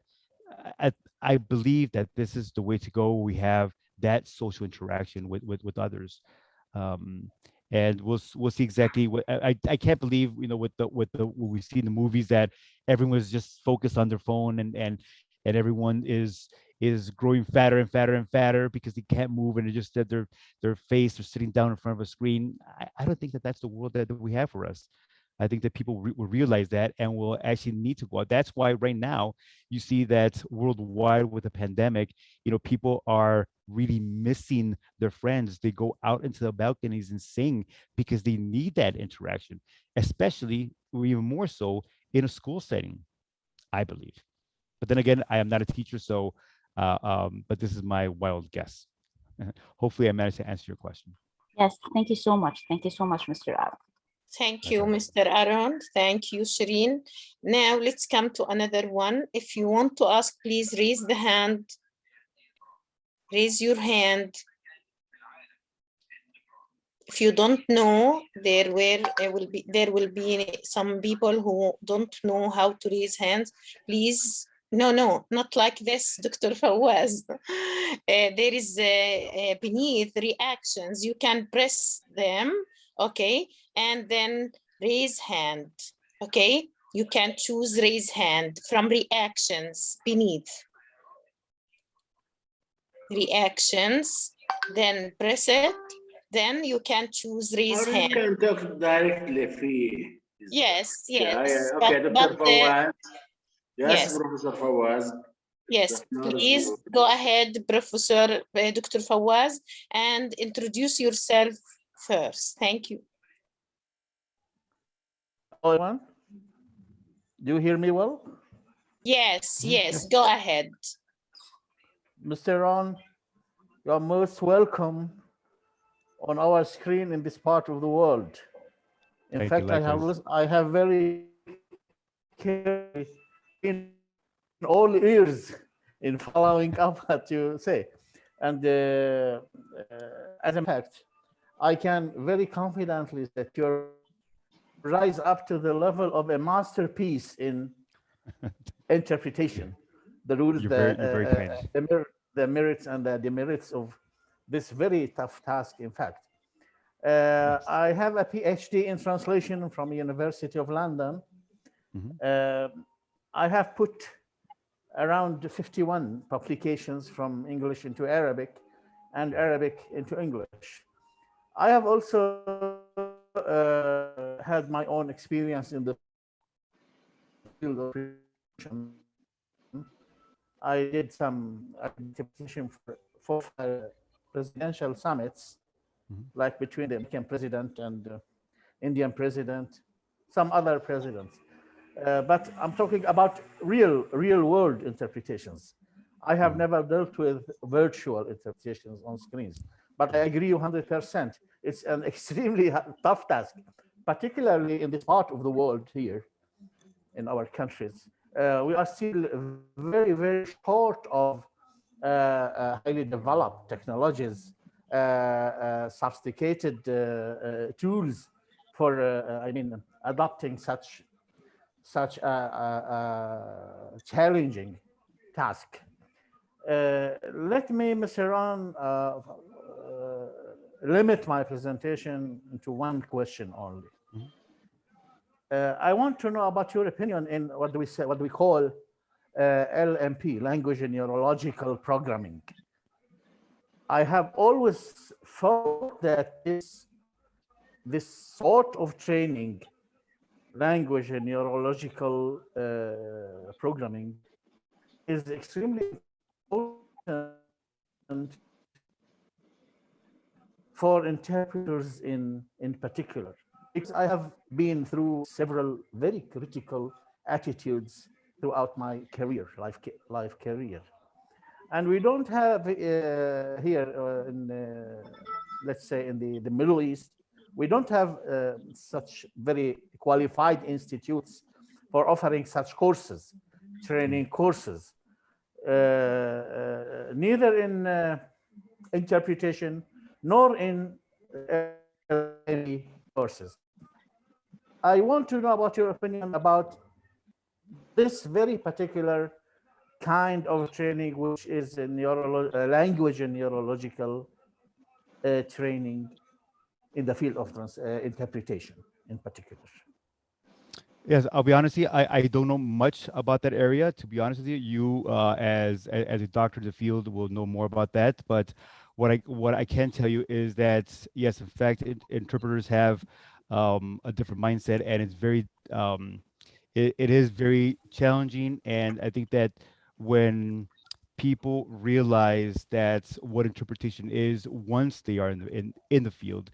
I believe that this is the way to go. We have that social interaction with others. And we'll see exactly what I can't believe, you know, with what we see in the movies, that everyone's just focused on their phone, and everyone is growing fatter and fatter and fatter because they can't move, and it just that their face, or sitting down in front of a screen. I don't think that that's the world that we have for us. I think that people will realize that, and will actually need to go out. That's why right now you see that worldwide with the pandemic, you know, people are really missing their friends. They go out into the balconies and sing because they need that interaction, especially, or even more so, in a school setting, I believe. But then again, I am not a teacher, so but this is my wild guess. Hopefully I managed to answer your question. Yes, thank you so much. Thank you so much, Mr. Aaron. Thank you, Mr. Aaron. Thank you, Shireen. Now let's come to another one. If you want to ask, please raise the hand. Raise your hand. If you don't know, there will be some people who don't know how to raise hands. Please, no, not like this, Dr. Fawaz. There is beneath reactions. You can press them, okay, and then raise hand, okay. You can choose raise hand from reactions beneath. Reactions, then press it. Then you can choose raise hand. You can talk directly. Yes. Okay, Dr. Fawaz. Yes, Professor Fawaz. Yes, please go ahead, Professor Dr. Fawaz, and introduce yourself first. Thank you. Hello, everyone. Do you hear me well? Yes, go ahead. Mr. Ron, you are most welcome on our screen in this part of the world. In fact, I have very carefully in all ears in following up what you say. And as a fact, I can very confidently say that you rise up to the level of a masterpiece in interpretation. The rules, the merits and the demerits of this very tough task, in fact. I have a PhD in translation from University of London. I have put around 51 publications from English into Arabic and Arabic into English. I have also had my own experience in the field of translation. I did some participation for presidential summits, like between the American president and Indian president, some other presidents. But I'm talking about real world interpretations. I have never dealt with virtual interpretations on screens, but I agree 100%. It's an extremely tough task, particularly in this part of the world here in our countries. We are still very short of highly developed technologies, sophisticated tools for, adopting such a challenging task. Let me, Mr. Ron, limit my presentation to one question only. I want to know about your opinion in what we call LMP, language and neurological programming. I have always thought that this sort of training, language and neurological programming, is extremely important for interpreters in particular. Because I have been through several very critical attitudes throughout my career, life career. And we don't have here, let's say in the Middle East, we don't have such very qualified institutes for offering such courses, training courses, neither in interpretation nor in any courses. I want to know about your opinion about this very particular kind of training, which is a language and neurological training in the field of interpretation in particular. Yes, I'll be honest with you, I don't know much about that area. To be honest with you, you as a doctor in the field will know more about that. But what I can tell you is that yes, in fact, interpreters have a different mindset, and it's very it is very challenging. And I think that when people realize that what interpretation is, once they are in the field,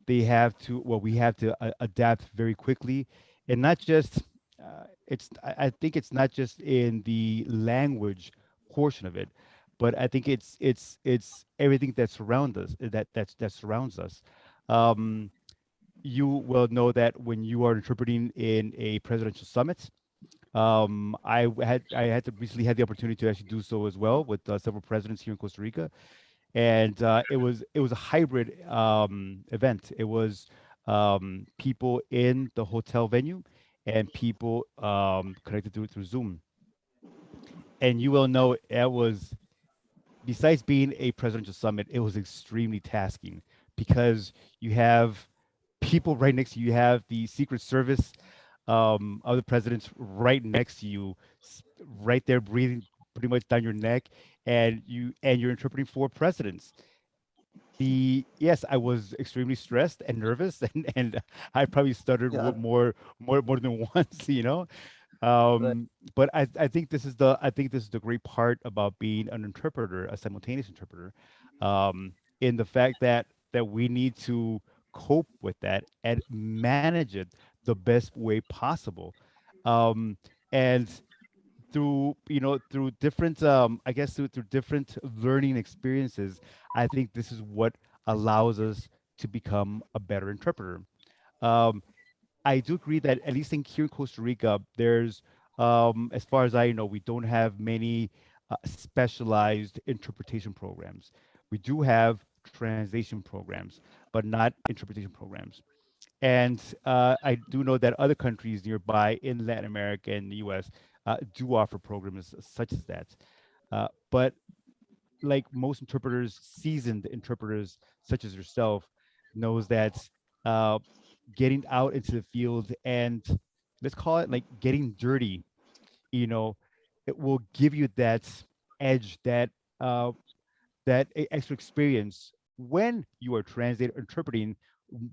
they have to, well, we have to adapt very quickly. And not just I think it's not just in the language portion of it, but I think it's everything that surrounds us, that surrounds us. You will know that when you are interpreting in a presidential summit, I had recently had the opportunity to actually do so as well with several presidents here in Costa Rica, and it was a hybrid event. It was people in the hotel venue and people connected through Zoom. And you will know it was, besides being a presidential summit, it was extremely tasking because you have people right next to you. You have the Secret Service of the presidents right next to you, right there breathing pretty much down your neck, and you're interpreting for presidents. Yes, I was extremely stressed and nervous, and I probably stuttered more than once, you know. But I think this is the great part about being an interpreter, a simultaneous interpreter, in the fact that we need to cope with that and manage it the best way possible, and through different I guess through different learning experiences, I think this is what allows us to become a better interpreter. I do agree that at least here in Costa Rica, there's as far as I know, we don't have many specialized interpretation programs. We do have translation programs, but not interpretation programs. And I do know that other countries nearby in Latin America and the US do offer programs such as that. But like most interpreters, seasoned interpreters such as yourself, knows that getting out into the field and let's call it like getting dirty, you know, it will give you that edge, that extra experience when you are interpreting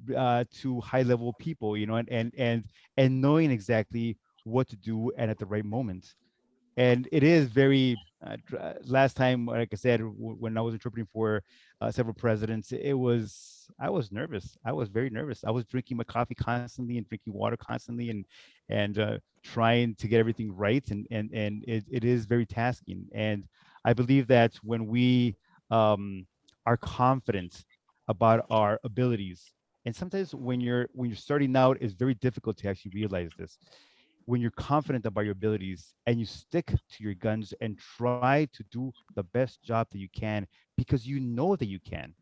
to high level people, you know, and knowing exactly what to do and at the right moment. And it is very last time, like I said, when I was interpreting for several presidents, I was nervous. I was very nervous. I was drinking my coffee constantly and drinking water constantly and trying to get everything right. And it is very tasking. And I believe that when we are confident about our abilities, and sometimes when you're starting out, it's very difficult to actually realize this. When you're confident about your abilities and you stick to your guns and try to do the best job that you can because you know that you can,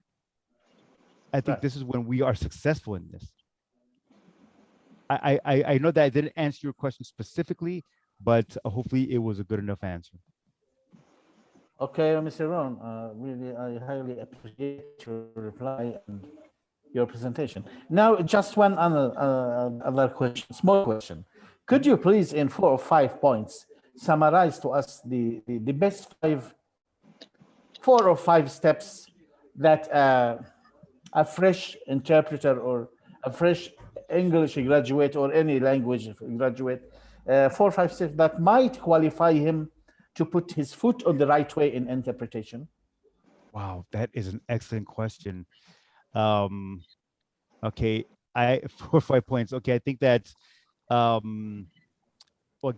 I think this is when we are successful in this. I know that I didn't answer your question specifically, but hopefully it was a good enough answer. Okay, Mr. Ron, really, I highly appreciate your reply and your presentation. Now, just one other question, small question. Could you please, in 4 or 5 points, summarize to us the best 4 or 5 steps that a fresh interpreter or a fresh English graduate or any language graduate, 4 or 5 steps that might qualify him to put his foot on the right way in interpretation? Wow, that is an excellent question. Okay, 4 or 5 points. Okay, I think that well,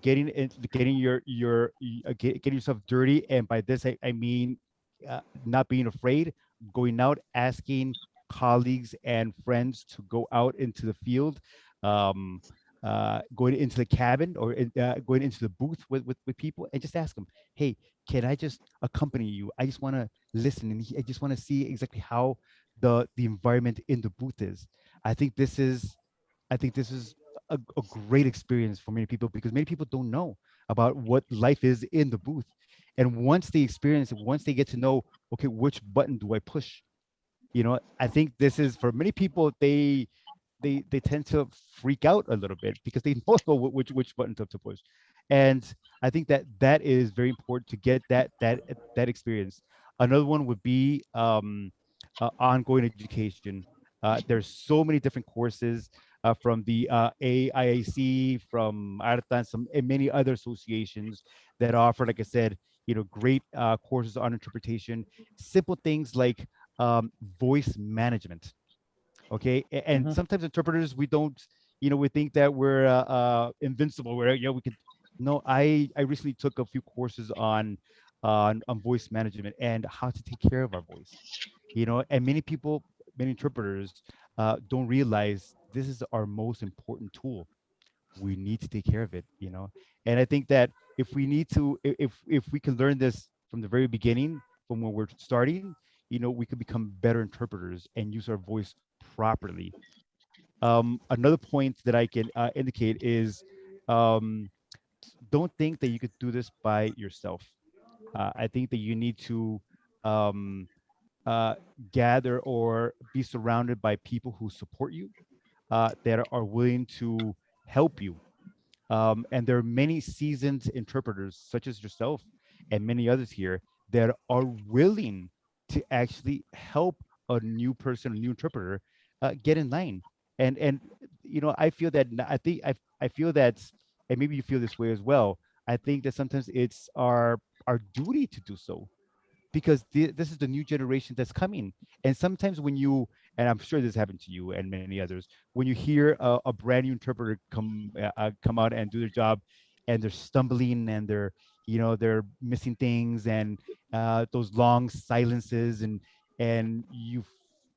getting yourself dirty, and by this I mean not being afraid, going out, asking colleagues and friends to go out into the field, going into the cabin or going into the booth with people and just ask them, hey, can I just accompany you? I just want to listen and I just want to see exactly how the environment in the booth is. I think this is a great experience for many people because many people don't know about what life is in the booth. And once they experience it, once they get to know, okay, which button do I push? You know, I think this is for many people, they tend to freak out a little bit because they don't know which button to push. And I think that is very important to get that experience. Another one would be ongoing education. There's so many different courses from the AIAC, from Artan, and many other associations that offer, like I said, you know, great courses on interpretation, simple things like voice management. Okay, and sometimes interpreters, we don't, you know, we think that we're invincible, where, you know, we could. No, I recently took a few courses on voice management and how to take care of our voice. You know, and many people, many interpreters don't realize this is our most important tool. We need to take care of it, you know. And I think that if we need to, if we can learn this from the very beginning, from when we're starting, you know, we could become better interpreters and use our voice properly. Another point that I can indicate is don't think that you could do this by yourself. I think that you need to gather or be surrounded by people who support you, that are willing to help you. And there are many seasoned interpreters, such as yourself and many others here, that are willing to actually help a new person, a new interpreter, get in line. And you know, I feel that I feel that, and maybe you feel this way as well. I think that sometimes it's our duty to do so, because this is the new generation that's coming. And sometimes when you, and I'm sure this happened to you and many others, when you hear a brand new interpreter come out and do their job, and they're stumbling and they're, you know, they're missing things, and those long silences, and you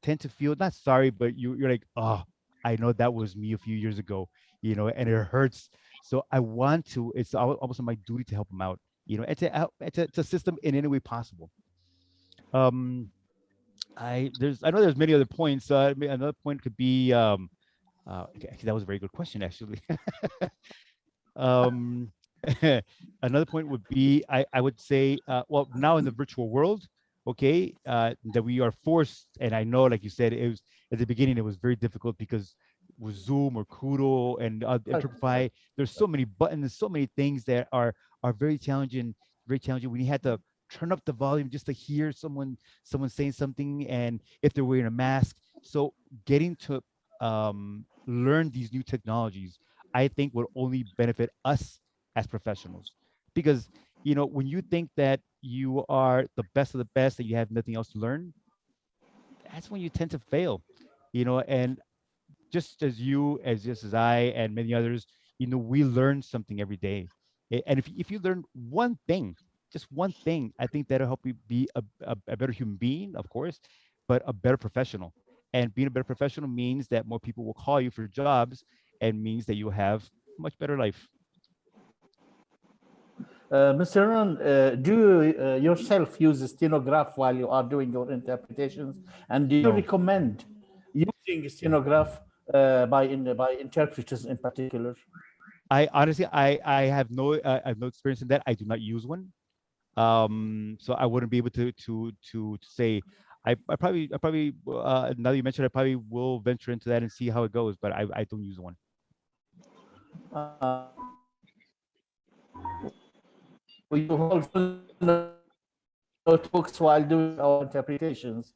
tend to feel not sorry, but you're like, oh, I know that was me a few years ago, you know, and it hurts. So I want to, it's almost my duty to help them out, you know, and to assist them in any way possible. I know there's many other points. Another point could be okay, that was a very good question, actually. Another point would be, I would say, well, now in the virtual world, okay, that we are forced, and I know, like you said, at the beginning, it was very difficult because with Zoom or Kudo and Interpify, there's so many buttons, so many things that are very challenging. When you had to turn up the volume just to hear someone saying something, and if they're wearing a mask. So getting to learn these new technologies, I think would only benefit us as professionals, because when you think that you are the best of the best and you have nothing else to learn, that's when you tend to fail. And just as I and many others, we learn something every day. And if you learn one thing, just one thing, I think that'll help you be a better human being, of course, but a better professional. And being a better professional means that more people will call you for jobs, and means that you have a much better life. Mr. Ron, do you yourself use a stenograph while you are doing your interpretations? And do you recommend using a stenograph by interpreters in particular? I honestly, I have no experience in that. I do not use one. So I wouldn't be able to say. I probably now that you mentioned, I probably will venture into that and see how it goes, but I don't use one. We also notebooks while doing our interpretations.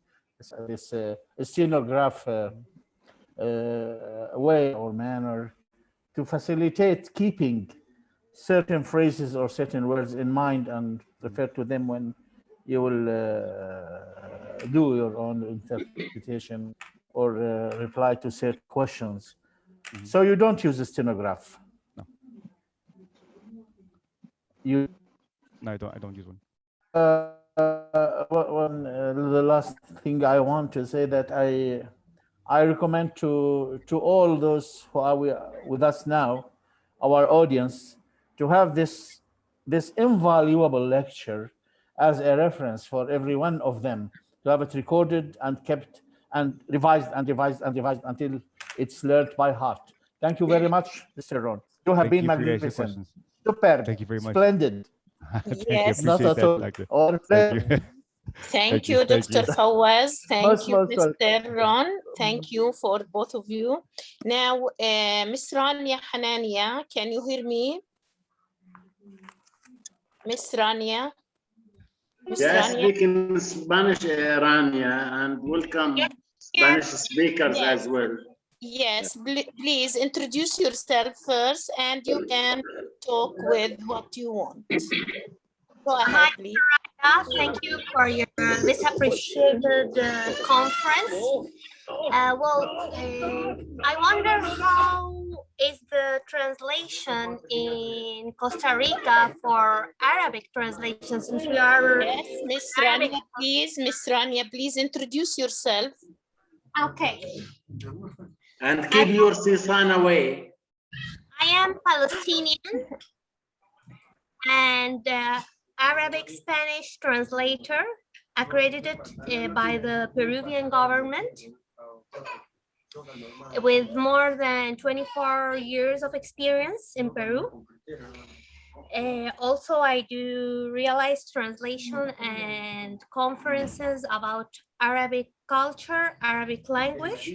This stenograph way or manner to facilitate keeping certain phrases or certain words in mind and refer to them when you will do your own interpretation or reply to certain questions. Mm-hmm. So you don't use a stenograph? No. No, I don't use one. The last thing I want to say that I recommend to all those who are with us now, our audience, to have this invaluable lecture as a reference for every one of them, to have it recorded and kept and revised until it's learned by heart. Thank you very much, Mr. Ron. You have been magnificent. Superb. Thank you very much. Splendid. Yes. Not at all. Thank you, Dr. Fawaz. Thank you, Mr. Ron. Thank you for both of you. Now, Ms. Rania Hanania, can you hear me? Ms. Rania? Yes, speak in Spanish, Rania, and welcome Spanish speakers as well. Yes, please introduce yourself first, and you can talk with what you want. Go ahead, please. Thank you for this appreciated conference. I wonder how is the translation in Costa Rica for Arabic translation, since we are... Yes, Ms. Rania, please. Ms. Rania, please introduce yourself. Okay. And keep your Sisan away. I am Palestinian and Arabic Spanish translator accredited by the Peruvian government with more than 24 years of experience in Peru. Also, I do realized translation and conferences about Arabic culture, Arabic language.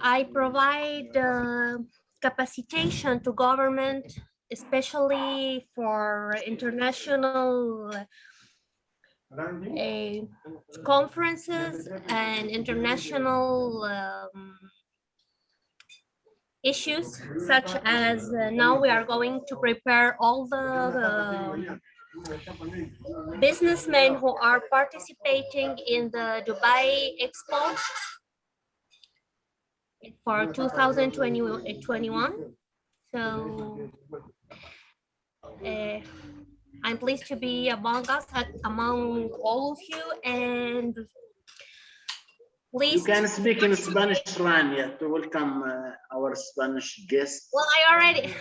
I provide capacitation to government, especially for international conferences and international issues, such as now we are going to prepare all the businessmen who are participating in the Dubai Expo for 2021. So I'm pleased to be among us, among all of you, and please. You can speak in Spanish, Rania, to welcome our Spanish guest. Well, I already,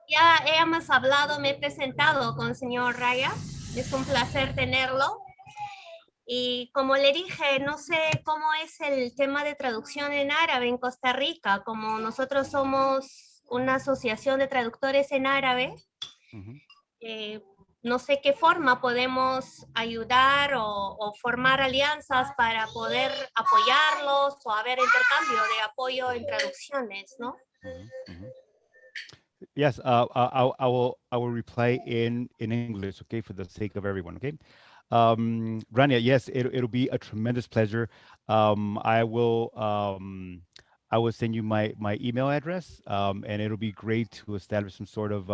ya hemos hablado, me he presentado con señor Raya. Es un placer tenerlo. Y como le dije, no sé cómo es el tema de traducción en árabe en Costa Rica, como nosotros somos una asociación de traductores en árabe. no sé qué forma podemos ayudar o formar alianzas para poder apoyarlos o haber intercambio de apoyo en traducciones, ¿no? Yes, I will reply in English, okay, for the sake of everyone, okay. Rania, yes, it'll be a tremendous pleasure. I will send you my email address, and it'll be great to establish some sort of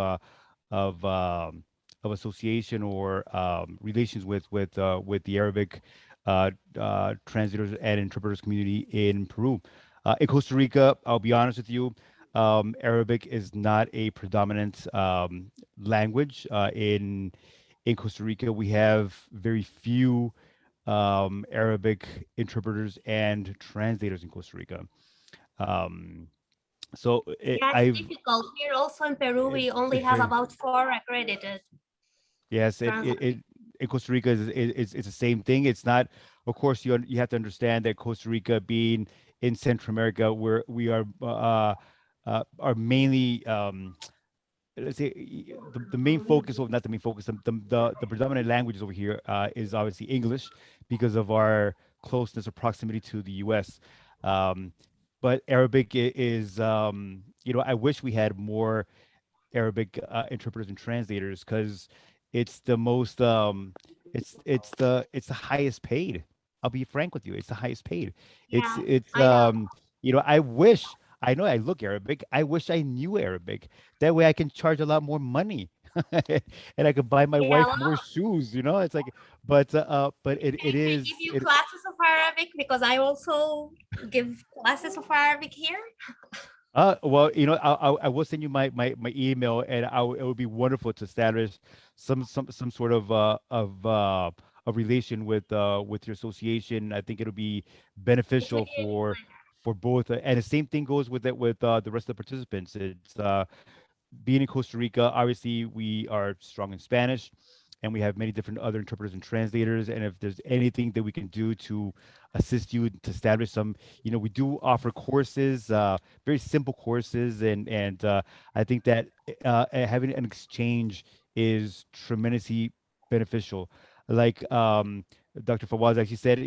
association or relations with the Arabic translators and interpreters community in Peru. In Costa Rica, I'll be honest with you, Arabic is not a predominant language. In Costa Rica, we have very few Arabic interpreters and translators in Costa Rica. So it's difficult. Here also in Peru, we only have about 4 accredited. Yes, in Costa Rica it's the same thing. It's not, of course, you have to understand that Costa Rica being in Central America, where we are mainly let's say the main focus, or not the main focus, the predominant languages over here is obviously English because of our closeness or proximity to the U.S. But Arabic is, I wish we had more Arabic interpreters and translators, because it's the most it's the highest paid. I'll be frank with you, it's the highest paid. I know I look Arabic. I wish I knew Arabic. That way I can charge a lot more money and I could buy my wife more shoes, it's like, but it is. Give you classes of Arabic, because I also give classes of Arabic here. Well, I will send you my email, and it would be wonderful to establish some sort of a relation with your association. I think it'll be beneficial for both, and the same thing goes with the rest of the participants. It's being in Costa Rica, obviously we are strong in Spanish, and we have many different other interpreters and translators. And if there's anything that we can do to assist you to establish some, we do offer courses, very simple courses, and I think that having an exchange is tremendously beneficial. Like Dr. Fawaz actually said,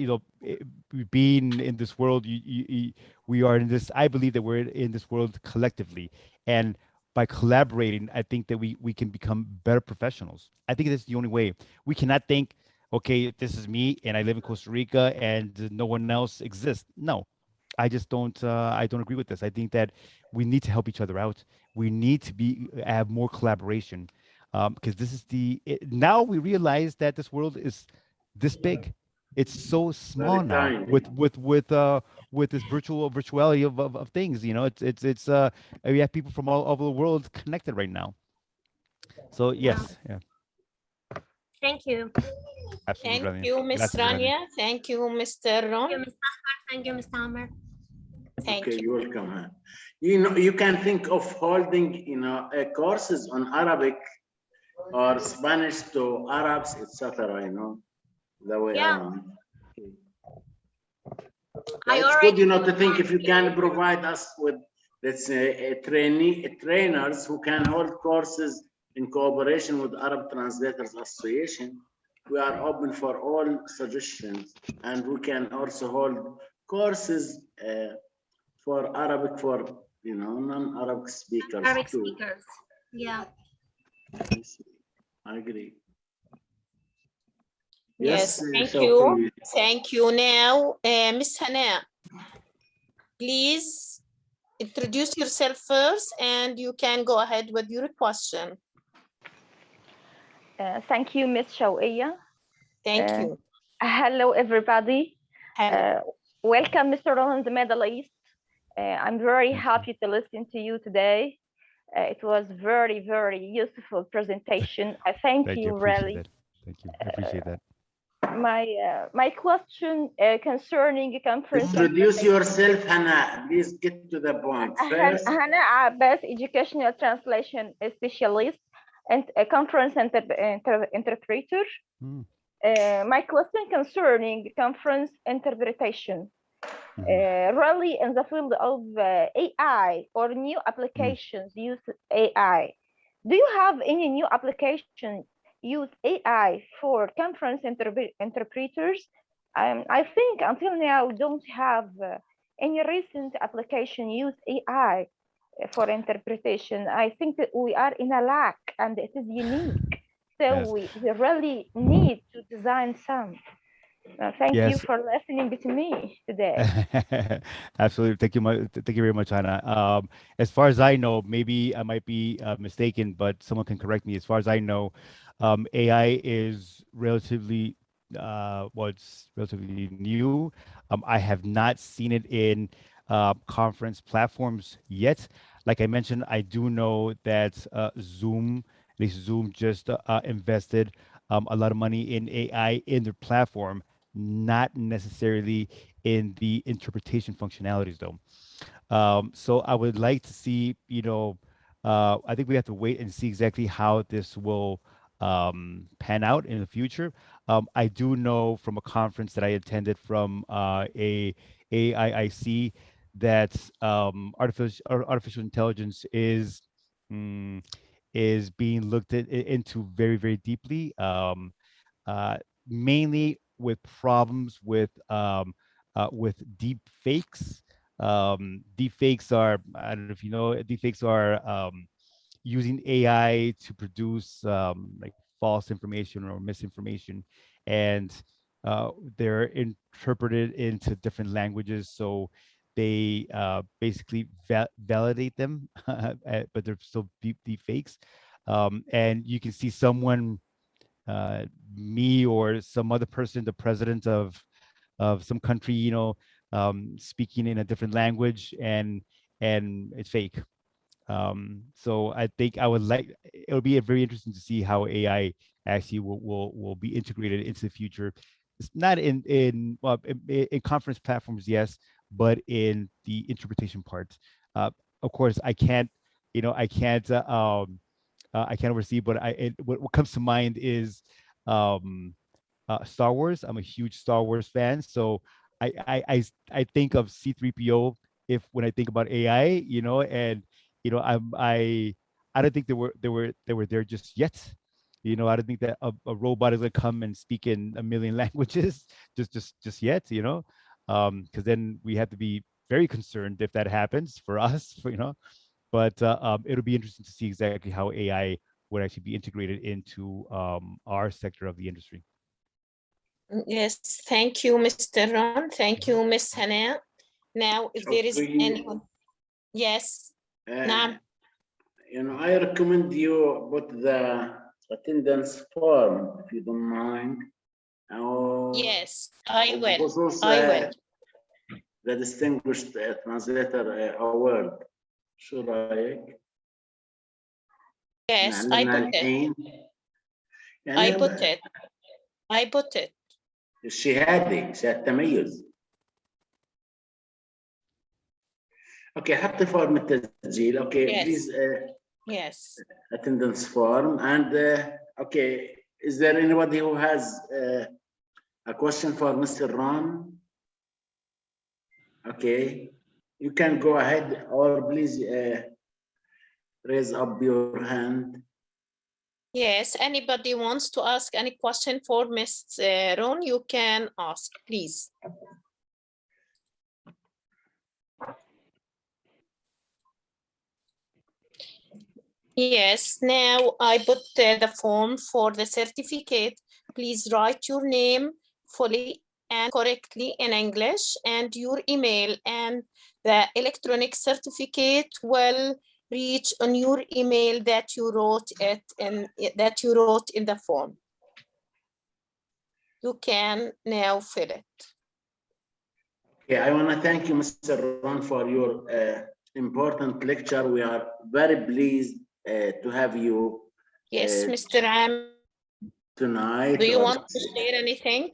being in this world, we are in this. I believe that we're in this world collectively, and by collaborating, I think that we can become better professionals. I think that's the only way. We cannot think, okay, this is me and I live in Costa Rica and no one else exists. No, I just don't. I don't agree with this. I think that we need to help each other out. We need to have more collaboration, because this is now we realize that this world is this big. It's so small now with this virtuality of things. It's we have people from all over the world connected right now. So yes, yeah. Thank you. Absolutely. Thank you, Ms. Rania. Thank you, Mr. Ron. Thank you, Ms. Tamer. Thank you. You're welcome. You can think of holding, courses on Arabic or Spanish to Arabs, etc. The way around. It's good, to think if you can provide us with, let's say, trainers who can hold courses in cooperation with Arab Translators Association. We are open for all suggestions, and we can also hold courses for Arabic for non-Arabic speakers. Arabic speakers, yeah. I agree. Yes, thank you. Thank you. Now, Ms. Hana, please introduce yourself first, and you can go ahead with your question. Thank you, Ms. Shawia. Thank you. Hello, everybody. Hello. Welcome, Mr. Ron, the Middle East. I'm very happy to listen to you today. It was very, very useful presentation. I thank you, really. Thank you. I appreciate that. My question concerning conference. Introduce yourself, Hana. Please get to the point. First. Hana Abbas, educational translation specialist and a conference interpreter. My question concerning conference interpretation. Really in the field of AI or new applications use AI. Do you have any new application use AI for conference interpreters. I think until now we don't have any recent application use AI for interpretation. I think that we are in a lack and it is unique. So Yes. we really need to design some. Thank you Yes. for listening to me today. Absolutely. Thank you very much, Hannah. As far as I know, maybe I might be mistaken, but someone can correct me. As far as I know, AI is relatively it's relatively new. I have not seen it in conference platforms yet. Like I mentioned, I do know that Zoom, at least Zoom, just invested a lot of money in AI in their platform, not necessarily in the interpretation functionalities though. So I would like to see, I think we have to wait and see exactly how this will pan out in the future. I do know from a conference that I attended from a AIIC that artificial intelligence is being looked into very, very deeply, mainly with problems with deep fakes. Deep fakes are, I don't know if you know, deep fakes are using AI to produce like false information or misinformation, and they're interpreted into different languages. So they basically validate them, but they're still deep fakes. And you can see someone, me or some other person, the president of some country, speaking in a different language, and it's fake. So I think it would be very interesting to see how AI actually will be integrated into the future. It's not in conference platforms, yes, but in the interpretation part. Of course, I can't oversee, but what comes to mind is Star Wars. I'm a huge Star Wars fan, so I think of C-3PO when I think about AI, and I don't think they were there just yet. I don't think that a robot is gonna come and speak in a million languages just yet, because then we have to be very concerned if that happens for us, but it'll be interesting to see exactly how AI would actually be integrated into our sector of the industry. Yes, thank you, Mr. Ron. Thank you, Miss Hannah. Now, if there is anyone, yes. I recommend you put the attendance form, if you don't mind. Yes, I will. I will. The Distinguished Translator Award. شو رأيك؟ Yes, I put it. I put it. الشهادة تميز. Okay, حطي فورم التسجيل. Okay, yes. Please. Yes. Attendance form. And okay, is there anybody who has a question for Mr. Ron? Okay, you can go ahead, or please raise up your hand. Yes, anybody wants to ask any question for Mr. Ron, you can ask, please. Yes, now I put the form for the certificate. Please write your name fully and correctly in English and your email, and the electronic certificate will reach on your email that you wrote in the form. You can now fill it. Okay, I want to thank you, Mr. Ron, for your important lecture. We are very pleased to have you. Yes, Mr. Ram. Tonight. Do you want to share anything?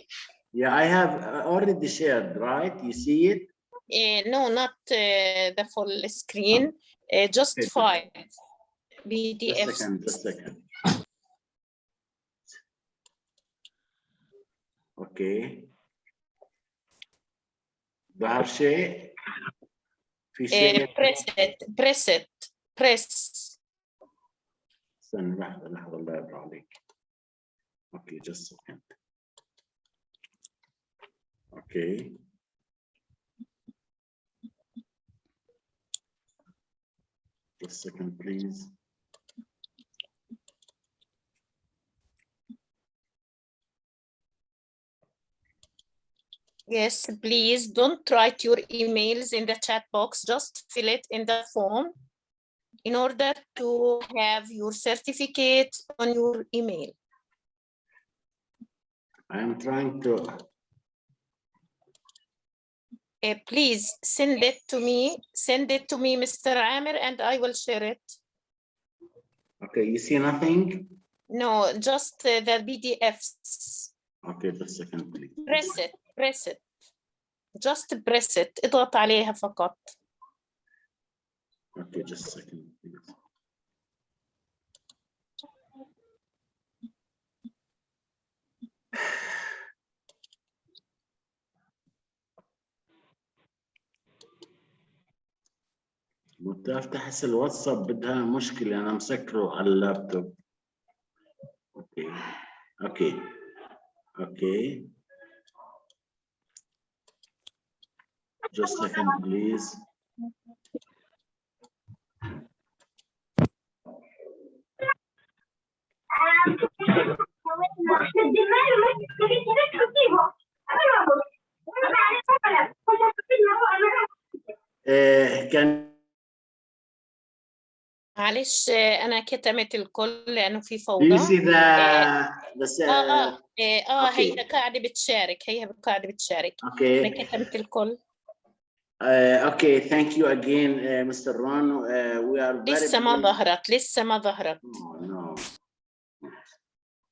Yeah, I have already shared, right? You see it? No, not the full screen, just 5 PDFs. Just a second. Okay. ظهر شيء؟ في شيء؟ press. استنى لحظة الله يرضى عليك. Okay, just a second. Okay. Just a second, please. Yes, please don't write your emails in the chat box, just fill it in the form in order to have your certificate on your email. I am trying to. Please send it to me. Send it to me, Mr. Amir, and I will share it. Okay, you see nothing? No, just the PDFs. Okay, just a second, please. Press it, press it. Just press it. اضغط عليها فقط. Okay, just a second, please. بدي افتح هسه الواتساب بدها مشكلة انا مسكره على اللابتوب. اوكي اوكي اوكي. Just a second, please. كان معلش أنا كتمت الكل لأنه في Do فوضى. you see the هي قاعدة بتشارك، هي قاعدة بتشارك. Okay. أنا كتمت الكل. Okay, thank you again, Mr. Ron. We are very لسه ما pleased. ظهرت، لسه ما ظهرت. Oh, no.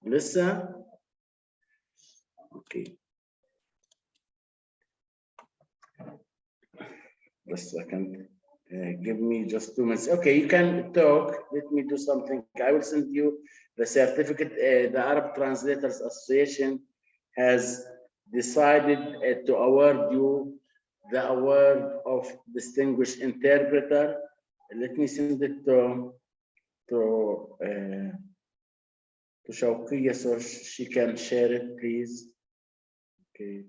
لسه. Okay. Just a second. Give me just 2 minutes. Okay, you can talk. Let me do something. I will send you the certificate. The Arab Translators Association has decided to award you the award of Distinguished Interpreter. Let me send it to Shawqiya so she can share it, please. Okay.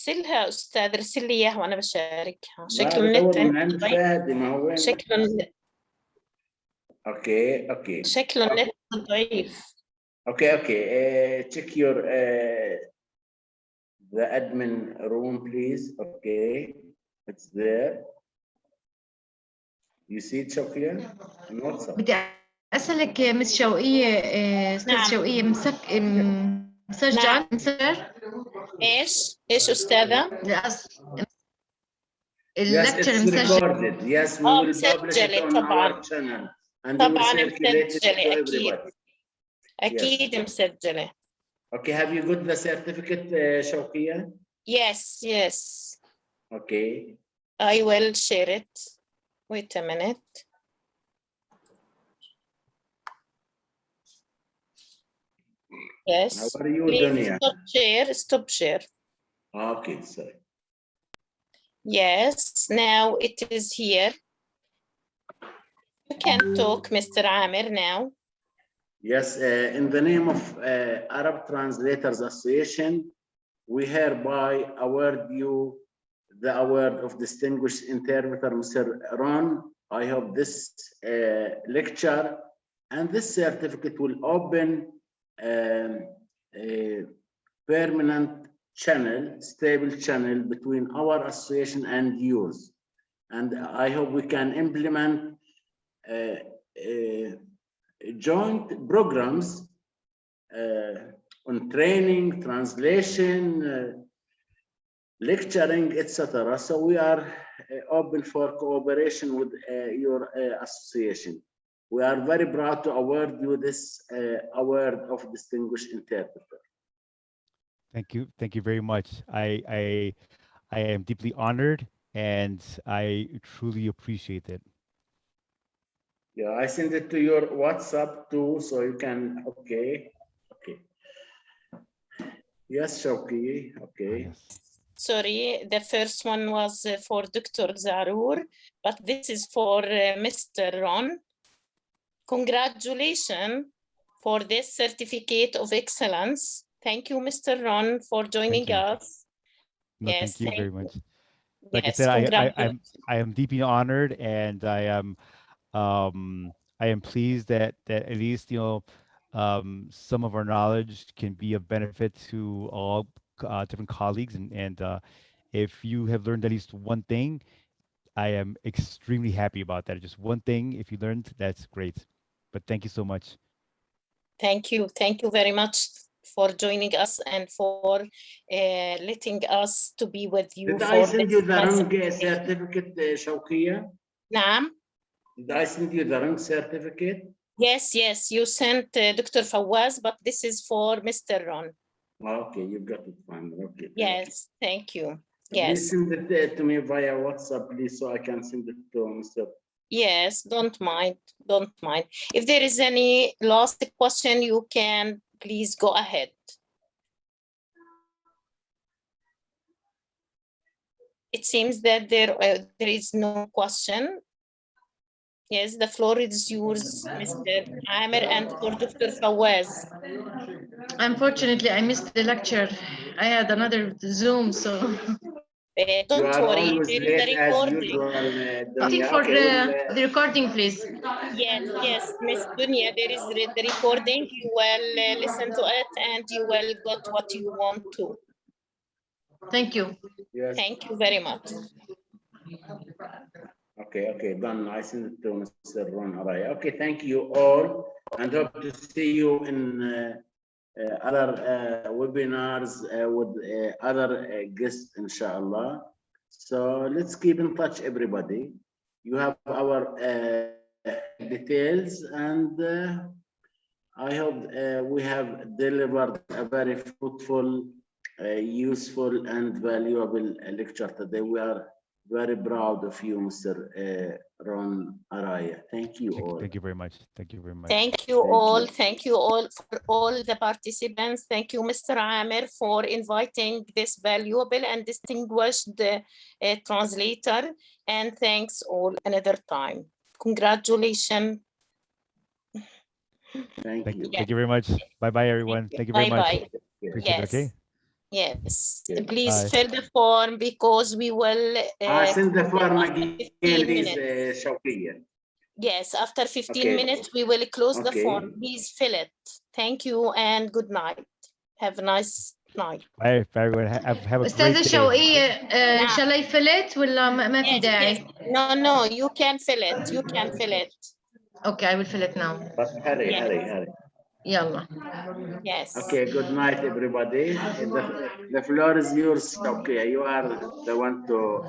ارسلها أستاذ، ارسل لي إياها وأنا بشاركها. شكل بدور النت من عند عندي ضعيف. فهد ما هو وين؟ شكل النت. Okay, okay. شكل النت ضعيف. Okay, okay. Check your the admin room, please. Okay, it's there. You see it, Shawqiya? On WhatsApp. بدي أسألك مس شوقية، أستاذ نعم. شوقية مسجل نعم. مسجل إيش أستاذة؟ Yes, it's مسجل. recorded. Yes, we will publish it on our channel and we will طبعا circulate it to مسجلة everybody. أكيد مسجلة. Okay, have you got the certificate, Shawqiya? Yes, yes. Okay. I will share it. Wait a minute. Yes. How are you, Please Dunya? stop share. Stop share. Okay, sorry. Yes, now it is here. You can talk, Mr. Amir, now. Yes, in the name of Arab Translators Association, we hereby award you the award of Distinguished Interpreter, Mr. Ron. I hope this lecture and this certificate will open a permanent channel, stable channel between our association and yours. And I hope we can implement joint programs on training, translation, lecturing, etc. So we are open for cooperation with your association. We are very proud to award you this award of Distinguished Interpreter. Thank you very much. I am deeply honored and I truly appreciate it. Yeah, I sent it to your WhatsApp too, so you can. Okay. Yes, Shawqi. Okay. Yes. Sorry, the first one was for Dr. Zarour, but this is for Mr. Ron. Congratulations for this certificate of excellence. Thank you, Mr. Ron, for joining us. No, Yes, thank you very much. Like yes, I said, congratulations. I am deeply honored, and I am pleased that at least some of our knowledge can be of benefit to all different colleagues, and if you have learned at least one thing, I am extremely happy about that. Just one thing, if you learned, that's great. But thank you so much. Thank you very much for joining us and for letting us to be with you. Did I send you the wrong certificate, Shawkiya? Naam. Did I send you the wrong certificate? Yes, you sent Dr. Fawaz, but this is for Mr. Ron. Okay, you got it fine. Okay. Yes, thank you. Please Yes. send it to me via WhatsApp, please, so I can send it to Mr. Yes, don't mind. If there is any last question, you can please go ahead. It seems that there is no question. Yes, the floor is yours, Mr. Amir, and for Dr. Fawaz. Unfortunately, I missed the lecture. I had another Zoom, so. Don't worry, there is a recording. I think for the recording, please. Yes, Miss Dunya, there is the recording. You will listen to it and you will get what you want to. Thank you. Yes. Thank you very much. Okay, done. I send it to Mr. Ron Aray. Okay, thank you all, and hope to see you in other webinars with other guests, inshallah. So let's keep in touch, everybody. You have our details, and I hope we have delivered a very fruitful, useful, and valuable lecture today. We are very proud of you, Mr. Ron Aray. Thank you all. Thank you very much. Thank you very much. Thank you all for all the participants. Thank you, Mr. Amir, for inviting this valuable and distinguished translator. And thanks all another time. Congratulations. Thank you. Thank you very much. Bye-bye, everyone. Thank you very much. Bye-bye. Appreciate it, okay? Yes, Okay. please Bye. fill the form because we will send the form again, 15 please, minutes. Shawkiya. Yes, after 15 Okay. minutes, we will close the Okay. form. Please fill it. Thank you and good night. Have a nice night. Bye, everyone. Have a أستاذة great day. شوقية shall I fill it ولا ما في داعي؟ No, you can fill it. You can fill it. Okay, I will fill it now. But hurry. يلا. Yes. Okay, good night, everybody. The floor is yours, okay. You are the one to...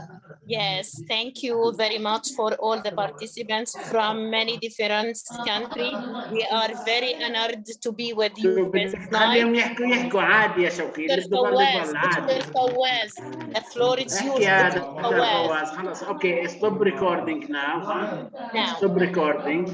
Yes, thank you very much for all the participants from many different countries. We are very honored to be with you this night. خليهم يحكوا عادي يا شوقي. Dr. Fawaz, the floor is yours, Dr. Fawaz. خلاص. Okay, stop recording now. Stop recording.